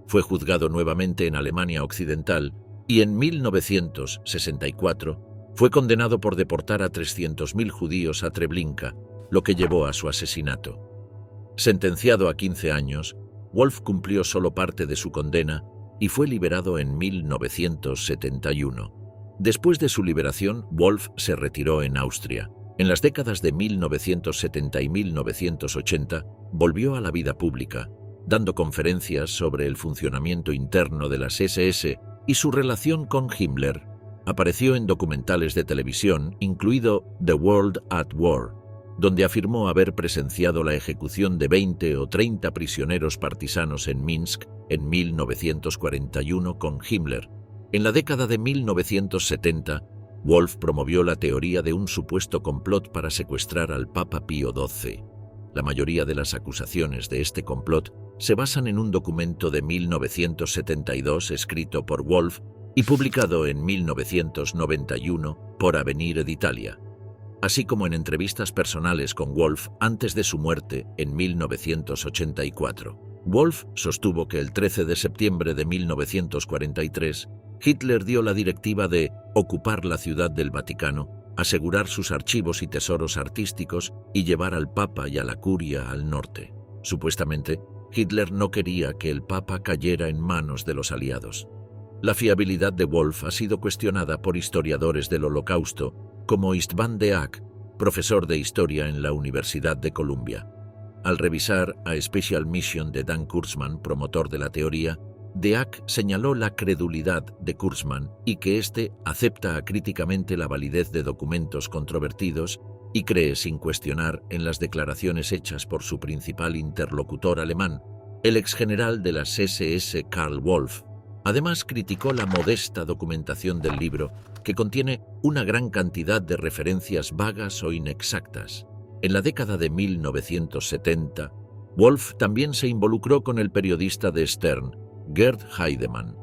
Fue juzgado nuevamente en Alemania Occidental y en 1964 fue condenado por deportar a 300.000 judíos a Treblinka, lo que llevó a su asesinato. Sentenciado a 15 años, Wolff cumplió solo parte de su condena y fue liberado en 1971. Después de su liberación, Wolff se retiró en Austria. En las décadas de 1970 y 1980, volvió a la vida pública, dando conferencias sobre el funcionamiento interno de las SS y su relación con Himmler. Apareció en documentales de televisión, incluido The World at War, donde afirmó haber presenciado la ejecución de 20 o 30 prisioneros partisanos en Minsk en 1941 con Himmler. En la década de 1970, Wolff promovió la teoría de un supuesto complot para secuestrar al Papa Pío XII. La mayoría de las acusaciones de este complot se basan en un documento de 1972 escrito por Wolff y publicado en 1991 por Avvenire d'Italia, así como en entrevistas personales con Wolff antes de su muerte en 1984. Wolff sostuvo que el 13 de septiembre de 1943, Hitler dio la directiva de ocupar la ciudad del Vaticano, asegurar sus archivos y tesoros artísticos y llevar al Papa y a la Curia al norte. Supuestamente, Hitler no quería que el Papa cayera en manos de los aliados. La fiabilidad de Wolff ha sido cuestionada por historiadores del Holocausto, como István Deák, profesor de historia en la Universidad de Columbia. Al revisar A Special Mission de Dan Kurzman, promotor de la teoría, Deák señaló la credulidad de Kurzman y que éste acepta acríticamente la validez de documentos controvertidos y cree sin cuestionar en las declaraciones hechas por su principal interlocutor alemán, el exgeneral de las SS Karl Wolff. Además, criticó la modesta documentación del libro, que contiene una gran cantidad de referencias vagas o inexactas. En la década de 1970, Wolf también se involucró con el periodista de Stern, Gerd Heidemann.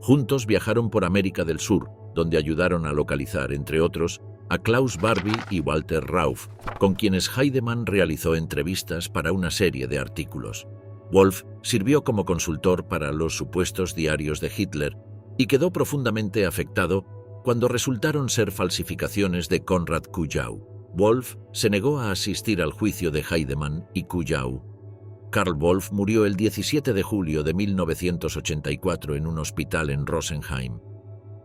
Juntos viajaron por América del Sur, donde ayudaron a localizar, entre otros, a Klaus Barbie y Walter Rauff, con quienes Heidemann realizó entrevistas para una serie de artículos. Wolf sirvió como consultor para los supuestos diarios de Hitler y quedó profundamente afectado cuando resultaron ser falsificaciones de Konrad Kujau. Wolf se negó a asistir al juicio de Heidemann y Kujau. Karl Wolf murió el 17 de julio de 1984 en un hospital en Rosenheim.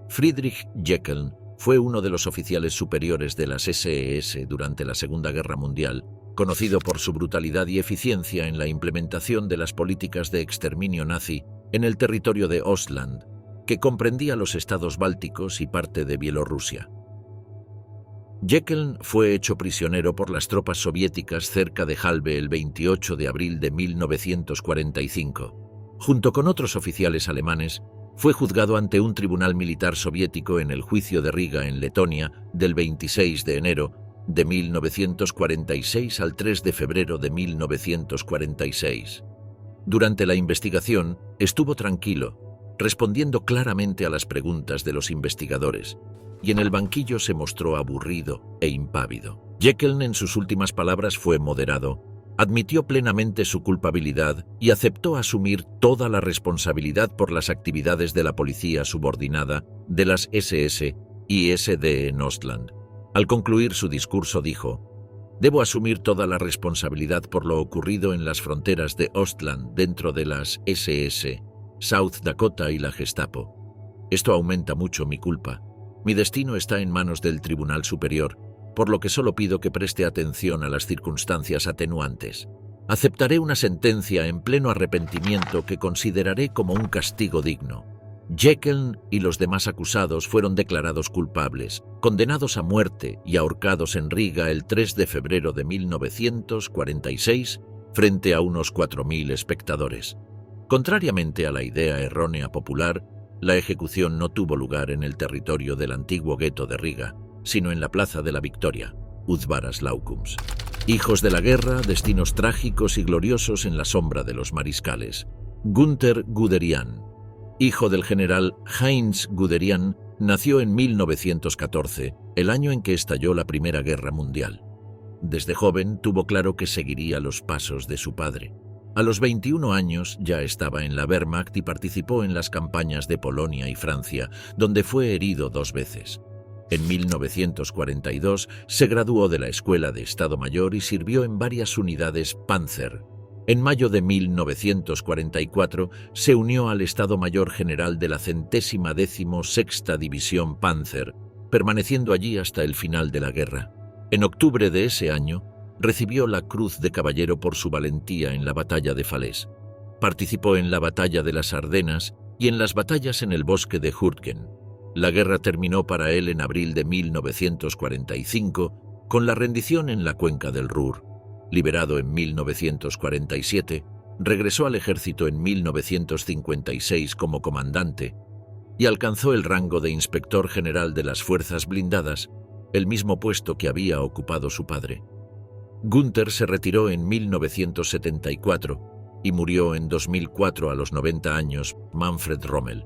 Friedrich Jeckeln fue uno de los oficiales superiores de las SS durante la Segunda Guerra Mundial, conocido por su brutalidad y eficiencia en la implementación de las políticas de exterminio nazi en el territorio de Ostland, que comprendía los estados bálticos y parte de Bielorrusia. Jeckeln fue hecho prisionero por las tropas soviéticas cerca de Halbe el 28 de abril de 1945. Junto con otros oficiales alemanes, fue juzgado ante un tribunal militar soviético en el juicio de Riga en Letonia del 26 de enero de 1946 al 3 de febrero de 1946. Durante la investigación estuvo tranquilo, respondiendo claramente a las preguntas de los investigadores, y en el banquillo se mostró aburrido e impávido. Jeckeln, en sus últimas palabras, fue moderado, admitió plenamente su culpabilidad y aceptó asumir toda la responsabilidad por las actividades de la policía subordinada de las SS y SD en Ostland. Al concluir su discurso dijo: «Debo asumir toda la responsabilidad por lo ocurrido en las fronteras de Ostland dentro de las SS, South Dakota y la Gestapo. Esto aumenta mucho mi culpa. Mi destino está en manos del Tribunal Superior, por lo que solo pido que preste atención a las circunstancias atenuantes. Aceptaré una sentencia en pleno arrepentimiento que consideraré como un castigo digno». Jeckeln y los demás acusados fueron declarados culpables, condenados a muerte y ahorcados en Riga el 3 de febrero de 1946 frente a unos 4.000 espectadores. Contrariamente a la idea errónea popular, la ejecución no tuvo lugar en el territorio del antiguo gueto de Riga, sino en la Plaza de la Victoria, Uzvaras Laukums. Hijos de la guerra, destinos trágicos y gloriosos en la sombra de los mariscales. Günther Guderian, hijo del general Heinz Guderian, nació en 1914, el año en que estalló la Primera Guerra Mundial. Desde joven tuvo claro que seguiría los pasos de su padre. A los 21 años ya estaba en la Wehrmacht y participó en las campañas de Polonia y Francia, donde fue herido 2 veces. En 1942 se graduó de la Escuela de Estado Mayor y sirvió en varias unidades Panzer. En mayo de 1944 se unió al Estado Mayor General de la 116ª División Panzer, permaneciendo allí hasta el final de la guerra. En octubre de ese año, recibió la Cruz de Caballero por su valentía en la batalla de Falaise. Participó en la batalla de las Ardenas y en las batallas en el bosque de Hürtgen. La guerra terminó para él en abril de 1945 con la rendición en la cuenca del Ruhr. Liberado en 1947, regresó al ejército en 1956 como comandante y alcanzó el rango de inspector general de las fuerzas blindadas, el mismo puesto que había ocupado su padre. Günther se retiró en 1974 y murió en 2004 a los 90 años. Manfred Rommel,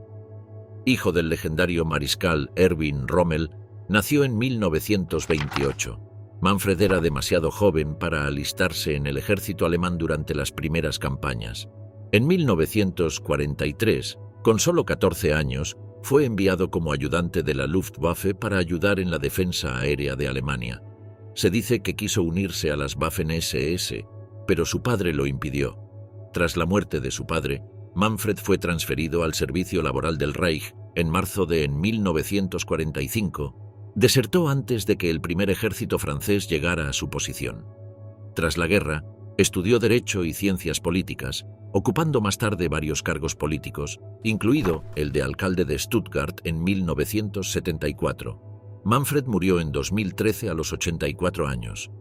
hijo del legendario mariscal Erwin Rommel, nació en 1928. Manfred era demasiado joven para alistarse en el ejército alemán durante las primeras campañas. En 1943, con solo 14 años, fue enviado como ayudante de la Luftwaffe para ayudar en la defensa aérea de Alemania. Se dice que quiso unirse a las Waffen-SS, pero su padre lo impidió. Tras la muerte de su padre, Manfred fue transferido al servicio laboral del Reich en marzo de 1945. Desertó antes de que el primer ejército francés llegara a su posición. Tras la guerra, estudió Derecho y Ciencias Políticas, ocupando más tarde varios cargos políticos, incluido el de alcalde de Stuttgart en 1974. Manfred murió en 2013 a los 84 años.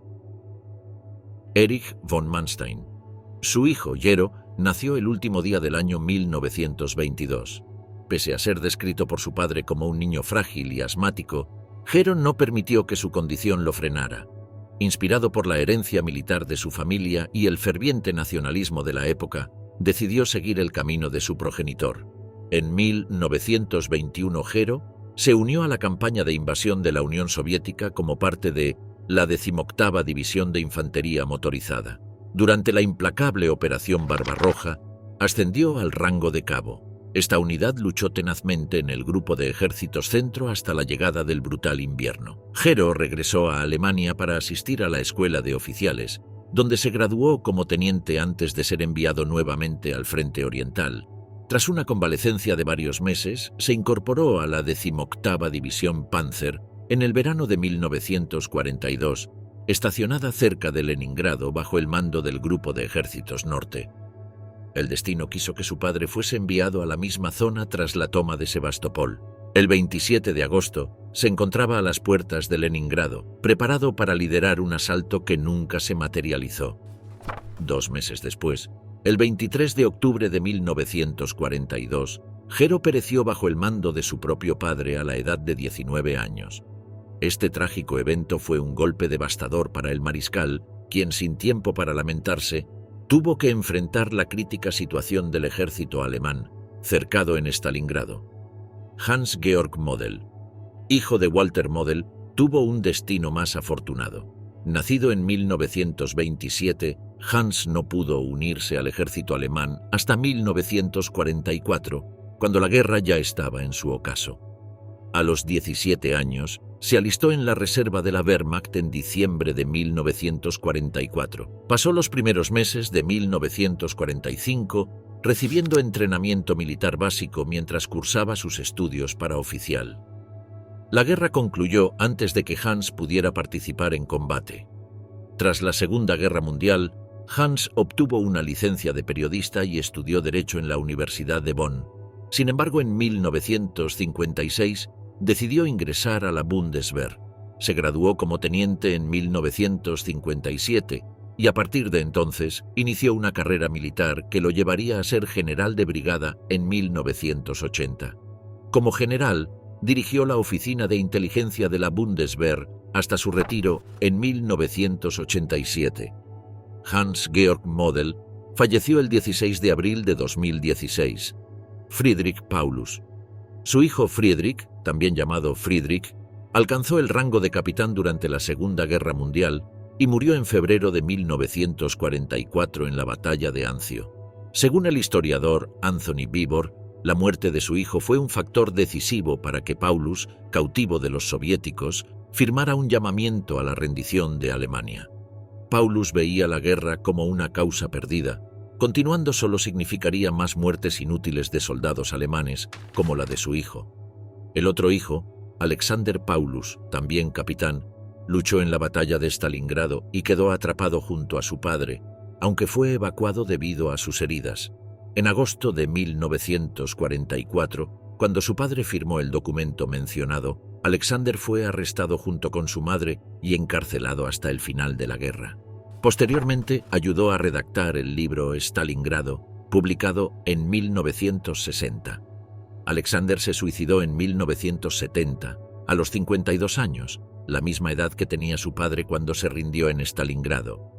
Erich von Manstein. Su hijo, Gero, nació el último día del año 1922. Pese a ser descrito por su padre como un niño frágil y asmático, Gero no permitió que su condición lo frenara. Inspirado por la herencia militar de su familia y el ferviente nacionalismo de la época, decidió seguir el camino de su progenitor. En 1921 Gero se unió a la campaña de invasión de la Unión Soviética como parte de la 18ª División de Infantería Motorizada. Durante la implacable Operación Barbarroja, ascendió al rango de cabo. Esta unidad luchó tenazmente en el grupo de ejércitos centro hasta la llegada del brutal invierno. Gero regresó a Alemania para asistir a la escuela de oficiales, donde se graduó como teniente antes de ser enviado nuevamente al frente oriental. Tras una convalecencia de varios meses, se incorporó a la 18ª División Panzer en el verano de 1942, estacionada cerca de Leningrado bajo el mando del Grupo de Ejércitos Norte. El destino quiso que su padre fuese enviado a la misma zona tras la toma de Sebastopol. El 27 de agosto se encontraba a las puertas de Leningrado, preparado para liderar un asalto que nunca se materializó. 2 meses después, el 23 de octubre de 1942, Gero pereció bajo el mando de su propio padre a la edad de 19 años. Este trágico evento fue un golpe devastador para el mariscal, quien, sin tiempo para lamentarse, tuvo que enfrentar la crítica situación del ejército alemán, cercado en Stalingrado. Hans-Georg Model, hijo de Walter Model, tuvo un destino más afortunado. Nacido en 1927, Hans no pudo unirse al ejército alemán hasta 1944, cuando la guerra ya estaba en su ocaso. A los 17 años, se alistó en la reserva de la Wehrmacht en diciembre de 1944. Pasó los primeros meses de 1945 recibiendo entrenamiento militar básico mientras cursaba sus estudios para oficial. La guerra concluyó antes de que Hans pudiera participar en combate. Tras la Segunda Guerra Mundial, Hans obtuvo una licencia de periodista y estudió Derecho en la Universidad de Bonn. Sin embargo, en 1956 decidió ingresar a la Bundeswehr. Se graduó como teniente en 1957 y a partir de entonces inició una carrera militar que lo llevaría a ser general de brigada en 1980. Como general, dirigió la oficina de inteligencia de la Bundeswehr hasta su retiro en 1987. Hans-Georg Model falleció el 16 de abril de 2016. Friedrich Paulus. Su hijo Friedrich, también llamado Friedrich, alcanzó el rango de capitán durante la Segunda Guerra Mundial y murió en febrero de 1944 en la batalla de Anzio. Según el historiador Anthony Beevor, la muerte de su hijo fue un factor decisivo para que Paulus, cautivo de los soviéticos, firmara un llamamiento a la rendición de Alemania. Paulus veía la guerra como una causa perdida. Continuando solo significaría más muertes inútiles de soldados alemanes, como la de su hijo. El otro hijo, Alexander Paulus, también capitán, luchó en la batalla de Stalingrado y quedó atrapado junto a su padre, aunque fue evacuado debido a sus heridas. En agosto de 1944, cuando su padre firmó el documento mencionado, Alexander fue arrestado junto con su madre y encarcelado hasta el final de la guerra. Posteriormente, ayudó a redactar el libro Stalingrado, publicado en 1960. Alexander se suicidó en 1970, a los 52 años, la misma edad que tenía su padre cuando se rindió en Stalingrado.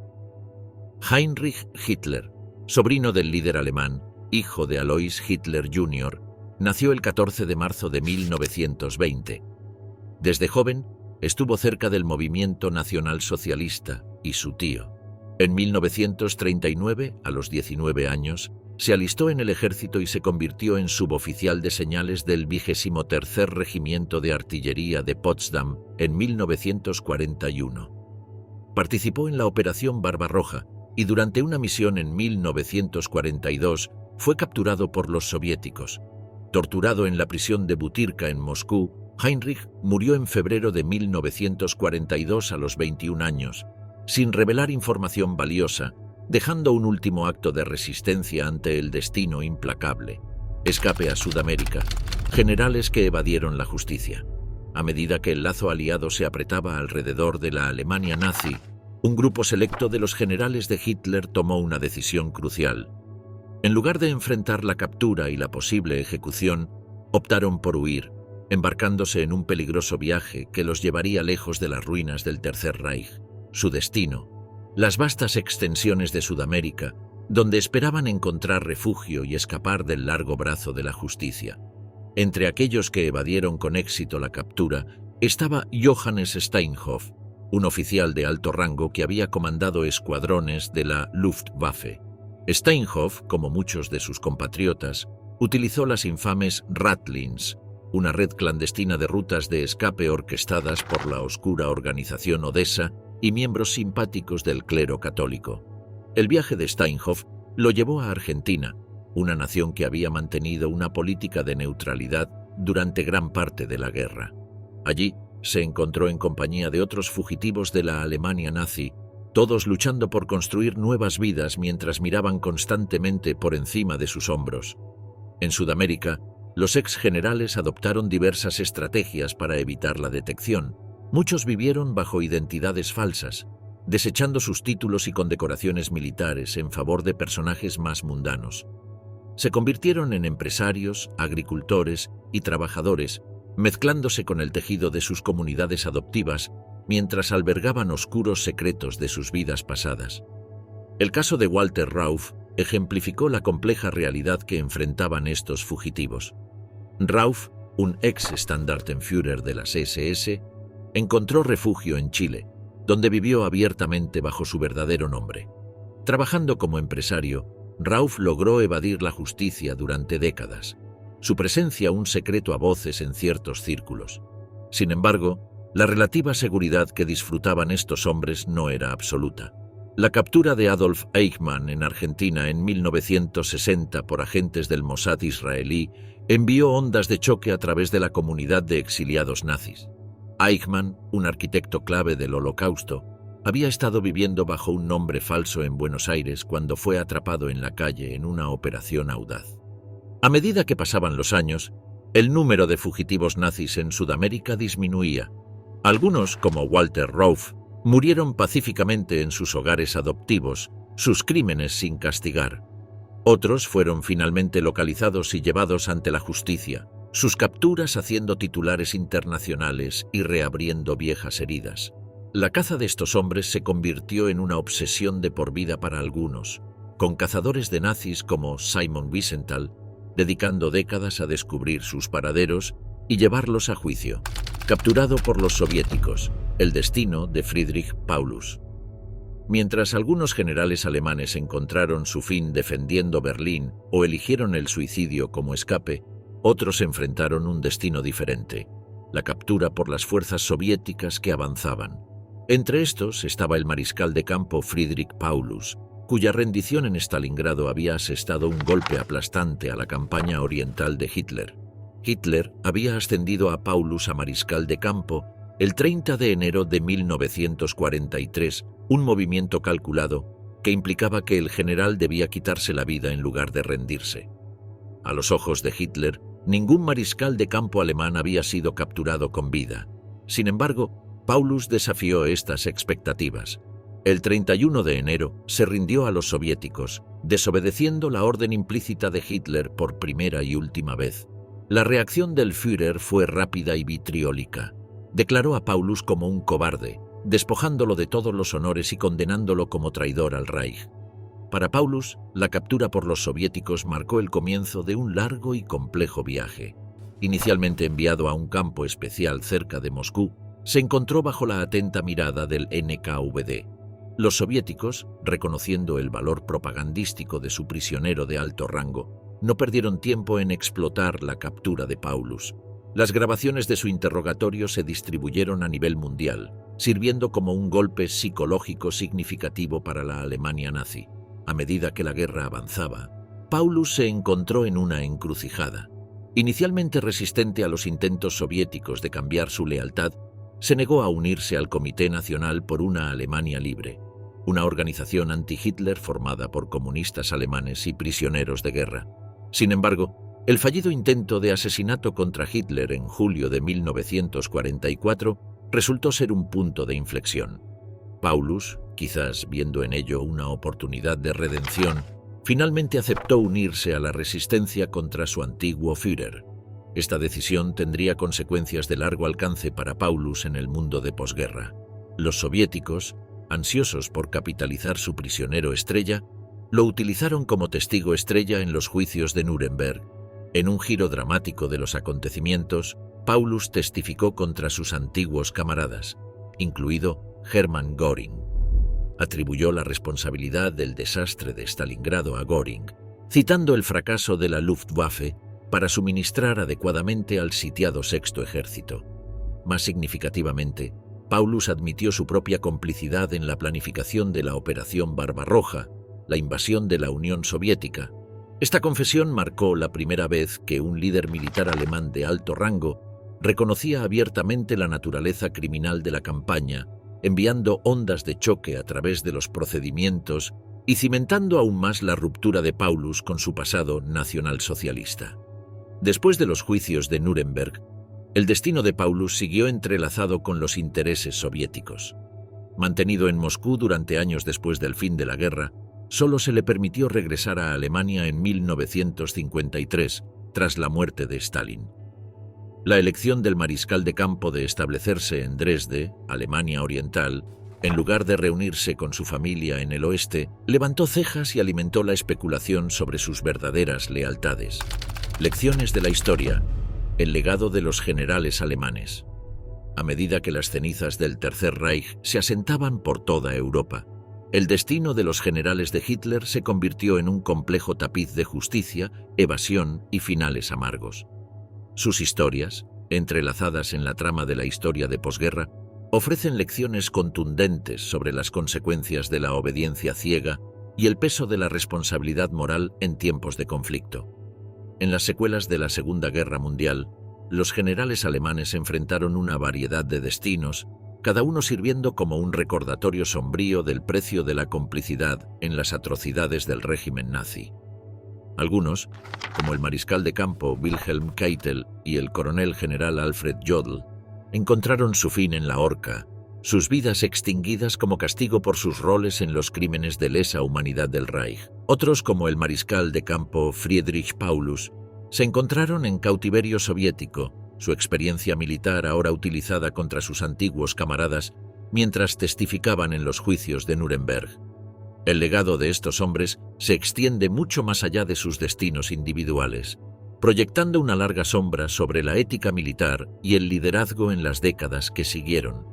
Heinrich Hitler, sobrino del líder alemán, hijo de Alois Hitler Jr., nació el 14 de marzo de 1920. Desde joven, estuvo cerca del movimiento nacionalsocialista y su tío. En 1939, a los 19 años, se alistó en el ejército y se convirtió en suboficial de señales del 23º Regimiento de Artillería de Potsdam en 1941. Participó en la Operación Barbarroja y durante una misión en 1942 fue capturado por los soviéticos. Torturado en la prisión de Butyrka en Moscú, Heinrich murió en febrero de 1942 a los 21 años, sin revelar información valiosa, dejando un último acto de resistencia ante el destino implacable. Escape a Sudamérica. Generales que evadieron la justicia. A medida que el lazo aliado se apretaba alrededor de la Alemania nazi, un grupo selecto de los generales de Hitler tomó una decisión crucial. En lugar de enfrentar la captura y la posible ejecución, optaron por huir, embarcándose en un peligroso viaje que los llevaría lejos de las ruinas del Tercer Reich. su destino, las vastas extensiones de Sudamérica, donde esperaban encontrar refugio y escapar del largo brazo de la justicia. Entre aquellos que evadieron con éxito la captura estaba Johannes Steinhoff, un oficial de alto rango que había comandado escuadrones de la Luftwaffe. Steinhoff, como muchos de sus compatriotas, utilizó las infames Ratlins, una red clandestina de rutas de escape orquestadas por la oscura organización Odessa y miembros simpáticos del clero católico. El viaje de Steinhoff lo llevó a Argentina, una nación que había mantenido una política de neutralidad durante gran parte de la guerra. Allí se encontró en compañía de otros fugitivos de la Alemania nazi, todos luchando por construir nuevas vidas mientras miraban constantemente por encima de sus hombros. En Sudamérica, los ex generales adoptaron diversas estrategias para evitar la detección. Muchos vivieron bajo identidades falsas, desechando sus títulos y condecoraciones militares en favor de personajes más mundanos. Se convirtieron en empresarios, agricultores y trabajadores, mezclándose con el tejido de sus comunidades adoptivas mientras albergaban oscuros secretos de sus vidas pasadas. El caso de Walter Rauff ejemplificó la compleja realidad que enfrentaban estos fugitivos. Rauff, un ex-Standartenführer de las SS, encontró refugio en Chile, donde vivió abiertamente bajo su verdadero nombre. Trabajando como empresario, Rauff logró evadir la justicia durante décadas, su presencia un secreto a voces en ciertos círculos. Sin embargo, la relativa seguridad que disfrutaban estos hombres no era absoluta. La captura de Adolf Eichmann en Argentina en 1960 por agentes del Mossad israelí envió ondas de choque a través de la comunidad de exiliados nazis. Eichmann, un arquitecto clave del Holocausto, había estado viviendo bajo un nombre falso en Buenos Aires cuando fue atrapado en la calle en una operación audaz. A medida que pasaban los años, el número de fugitivos nazis en Sudamérica disminuía. Algunos, como Walter Rauff, murieron pacíficamente en sus hogares adoptivos, sus crímenes sin castigar. Otros fueron finalmente localizados y llevados ante la justicia, sus capturas haciendo titulares internacionales y reabriendo viejas heridas. La caza de estos hombres se convirtió en una obsesión de por vida para algunos, con cazadores de nazis como Simon Wiesenthal, dedicando décadas a descubrir sus paraderos y llevarlos a juicio. Capturado por los soviéticos, el destino de Friedrich Paulus. Mientras algunos generales alemanes encontraron su fin defendiendo Berlín o eligieron el suicidio como escape, otros enfrentaron un destino diferente, la captura por las fuerzas soviéticas que avanzaban. Entre estos estaba el mariscal de campo Friedrich Paulus, cuya rendición en Stalingrado había asestado un golpe aplastante a la campaña oriental de Hitler. Hitler había ascendido a Paulus a mariscal de campo el 30 de enero de 1943, un movimiento calculado que implicaba que el general debía quitarse la vida en lugar de rendirse. A los ojos de Hitler, ningún mariscal de campo alemán había sido capturado con vida. Sin embargo, Paulus desafió estas expectativas. El 31 de enero se rindió a los soviéticos, desobedeciendo la orden implícita de Hitler por primera y última vez. La reacción del Führer fue rápida y vitriólica. Declaró a Paulus como un cobarde, despojándolo de todos los honores y condenándolo como traidor al Reich. Para Paulus, la captura por los soviéticos marcó el comienzo de un largo y complejo viaje. Inicialmente enviado a un campo especial cerca de Moscú, se encontró bajo la atenta mirada del NKVD. Los soviéticos, reconociendo el valor propagandístico de su prisionero de alto rango, no perdieron tiempo en explotar la captura de Paulus. Las grabaciones de su interrogatorio se distribuyeron a nivel mundial, sirviendo como un golpe psicológico significativo para la Alemania nazi. A medida que la guerra avanzaba, Paulus se encontró en una encrucijada. Inicialmente resistente a los intentos soviéticos de cambiar su lealtad, se negó a unirse al Comité Nacional por una Alemania Libre, una organización anti-Hitler formada por comunistas alemanes y prisioneros de guerra. Sin embargo, el fallido intento de asesinato contra Hitler en julio de 1944 resultó ser un punto de inflexión. Paulus, quizás viendo en ello una oportunidad de redención, finalmente aceptó unirse a la resistencia contra su antiguo Führer. Esta decisión tendría consecuencias de largo alcance para Paulus en el mundo de posguerra. Los soviéticos, ansiosos por capitalizar su prisionero estrella, lo utilizaron como testigo estrella en los juicios de Nuremberg. En un giro dramático de los acontecimientos, Paulus testificó contra sus antiguos camaradas, incluido Hermann Göring. Atribuyó la responsabilidad del desastre de Stalingrado a Göring, citando el fracaso de la Luftwaffe para suministrar adecuadamente al sitiado Sexto Ejército. Más significativamente, Paulus admitió su propia complicidad en la planificación de la Operación Barbarroja, la invasión de la Unión Soviética. Esta confesión marcó la primera vez que un líder militar alemán de alto rango reconocía abiertamente la naturaleza criminal de la campaña, enviando ondas de choque a través de los procedimientos y cimentando aún más la ruptura de Paulus con su pasado nacionalsocialista. Después de los juicios de Nuremberg, el destino de Paulus siguió entrelazado con los intereses soviéticos. Mantenido en Moscú durante años después del fin de la guerra, solo se le permitió regresar a Alemania en 1953, tras la muerte de Stalin. La elección del mariscal de campo de establecerse en Dresde, Alemania Oriental, en lugar de reunirse con su familia en el oeste, levantó cejas y alimentó la especulación sobre sus verdaderas lealtades. Lecciones de la historia. El legado de los generales alemanes. A medida que las cenizas del Tercer Reich se asentaban por toda Europa, el destino de los generales de Hitler se convirtió en un complejo tapiz de justicia, evasión y finales amargos. Sus historias, entrelazadas en la trama de la historia de posguerra, ofrecen lecciones contundentes sobre las consecuencias de la obediencia ciega y el peso de la responsabilidad moral en tiempos de conflicto. En las secuelas de la Segunda Guerra Mundial, los generales alemanes enfrentaron una variedad de destinos, cada uno sirviendo como un recordatorio sombrío del precio de la complicidad en las atrocidades del régimen nazi. Algunos, como el mariscal de campo Wilhelm Keitel y el coronel general Alfred Jodl, encontraron su fin en la horca, sus vidas extinguidas como castigo por sus roles en los crímenes de lesa humanidad del Reich. Otros, como el mariscal de campo Friedrich Paulus, se encontraron en cautiverio soviético, su experiencia militar ahora utilizada contra sus antiguos camaradas mientras testificaban en los juicios de Nuremberg. El legado de estos hombres se extiende mucho más allá de sus destinos individuales, proyectando una larga sombra sobre la ética militar y el liderazgo en las décadas que siguieron.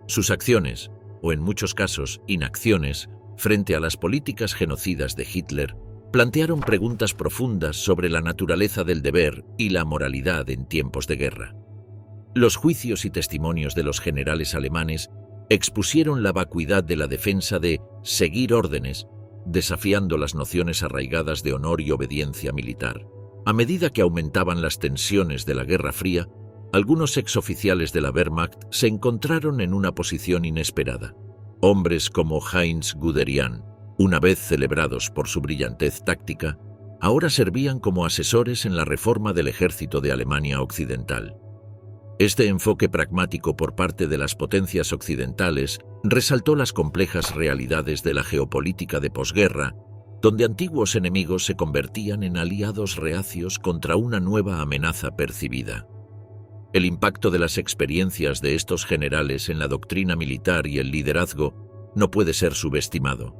Sus acciones, o en muchos casos inacciones, frente a las políticas genocidas de Hitler, plantearon preguntas profundas sobre la naturaleza del deber y la moralidad en tiempos de guerra. Los juicios y testimonios de los generales alemanes expusieron la vacuidad de la defensa de seguir órdenes, desafiando las nociones arraigadas de honor y obediencia militar. A medida que aumentaban las tensiones de la Guerra Fría, algunos exoficiales de la Wehrmacht se encontraron en una posición inesperada. Hombres como Heinz Guderian, una vez celebrados por su brillantez táctica, ahora servían como asesores en la reforma del ejército de Alemania Occidental. Este enfoque pragmático por parte de las potencias occidentales resaltó las complejas realidades de la geopolítica de posguerra, donde antiguos enemigos se convertían en aliados reacios contra una nueva amenaza percibida. El impacto de las experiencias de estos generales en la doctrina militar y el liderazgo no puede ser subestimado.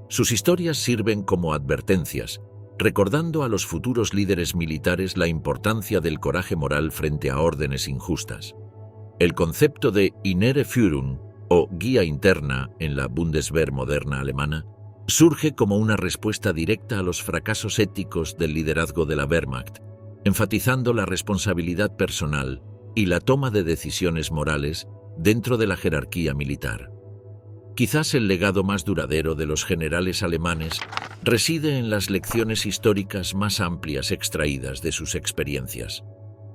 Sus historias sirven como advertencias, recordando a los futuros líderes militares la importancia del coraje moral frente a órdenes injustas. El concepto de Innere Führung, o guía interna en la Bundeswehr moderna alemana, surge como una respuesta directa a los fracasos éticos del liderazgo de la Wehrmacht, enfatizando la responsabilidad personal y la toma de decisiones morales dentro de la jerarquía militar. Quizás el legado más duradero de los generales alemanes reside en las lecciones históricas más amplias extraídas de sus experiencias.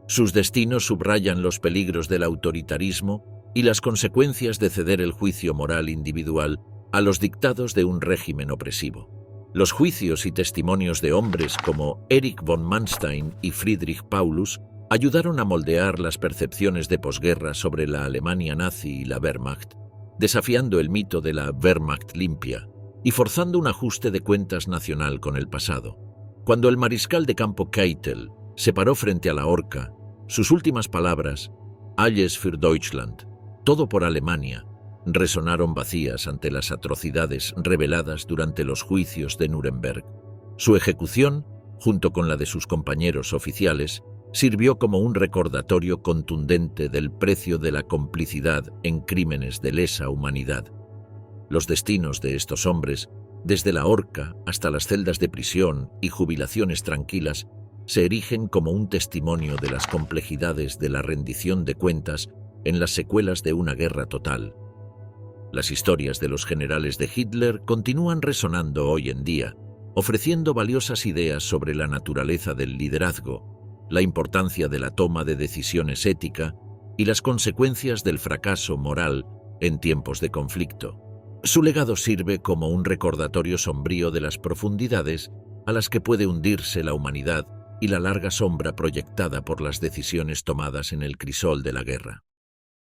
Sus destinos subrayan los peligros del autoritarismo y las consecuencias de ceder el juicio moral individual a los dictados de un régimen opresivo. Los juicios y testimonios de hombres como Erich von Manstein y Friedrich Paulus ayudaron a moldear las percepciones de posguerra sobre la Alemania nazi y la Wehrmacht, desafiando el mito de la Wehrmacht limpia y forzando un ajuste de cuentas nacional con el pasado. Cuando el mariscal de campo Keitel se paró frente a la horca, sus últimas palabras, Alles für Deutschland, todo por Alemania, resonaron vacías ante las atrocidades reveladas durante los juicios de Nuremberg. Su ejecución, junto con la de sus compañeros oficiales, sirvió como un recordatorio contundente del precio de la complicidad en crímenes de lesa humanidad. Los destinos de estos hombres, desde la horca hasta las celdas de prisión y jubilaciones tranquilas, se erigen como un testimonio de las complejidades de la rendición de cuentas en las secuelas de una guerra total. Las historias de los generales de Hitler continúan resonando hoy en día, ofreciendo valiosas ideas sobre la naturaleza del liderazgo, la importancia de la toma de decisiones ética y las consecuencias del fracaso moral en tiempos de conflicto. Su legado sirve como un recordatorio sombrío de las profundidades a las que puede hundirse la humanidad y la larga sombra proyectada por las decisiones tomadas en el crisol de la guerra.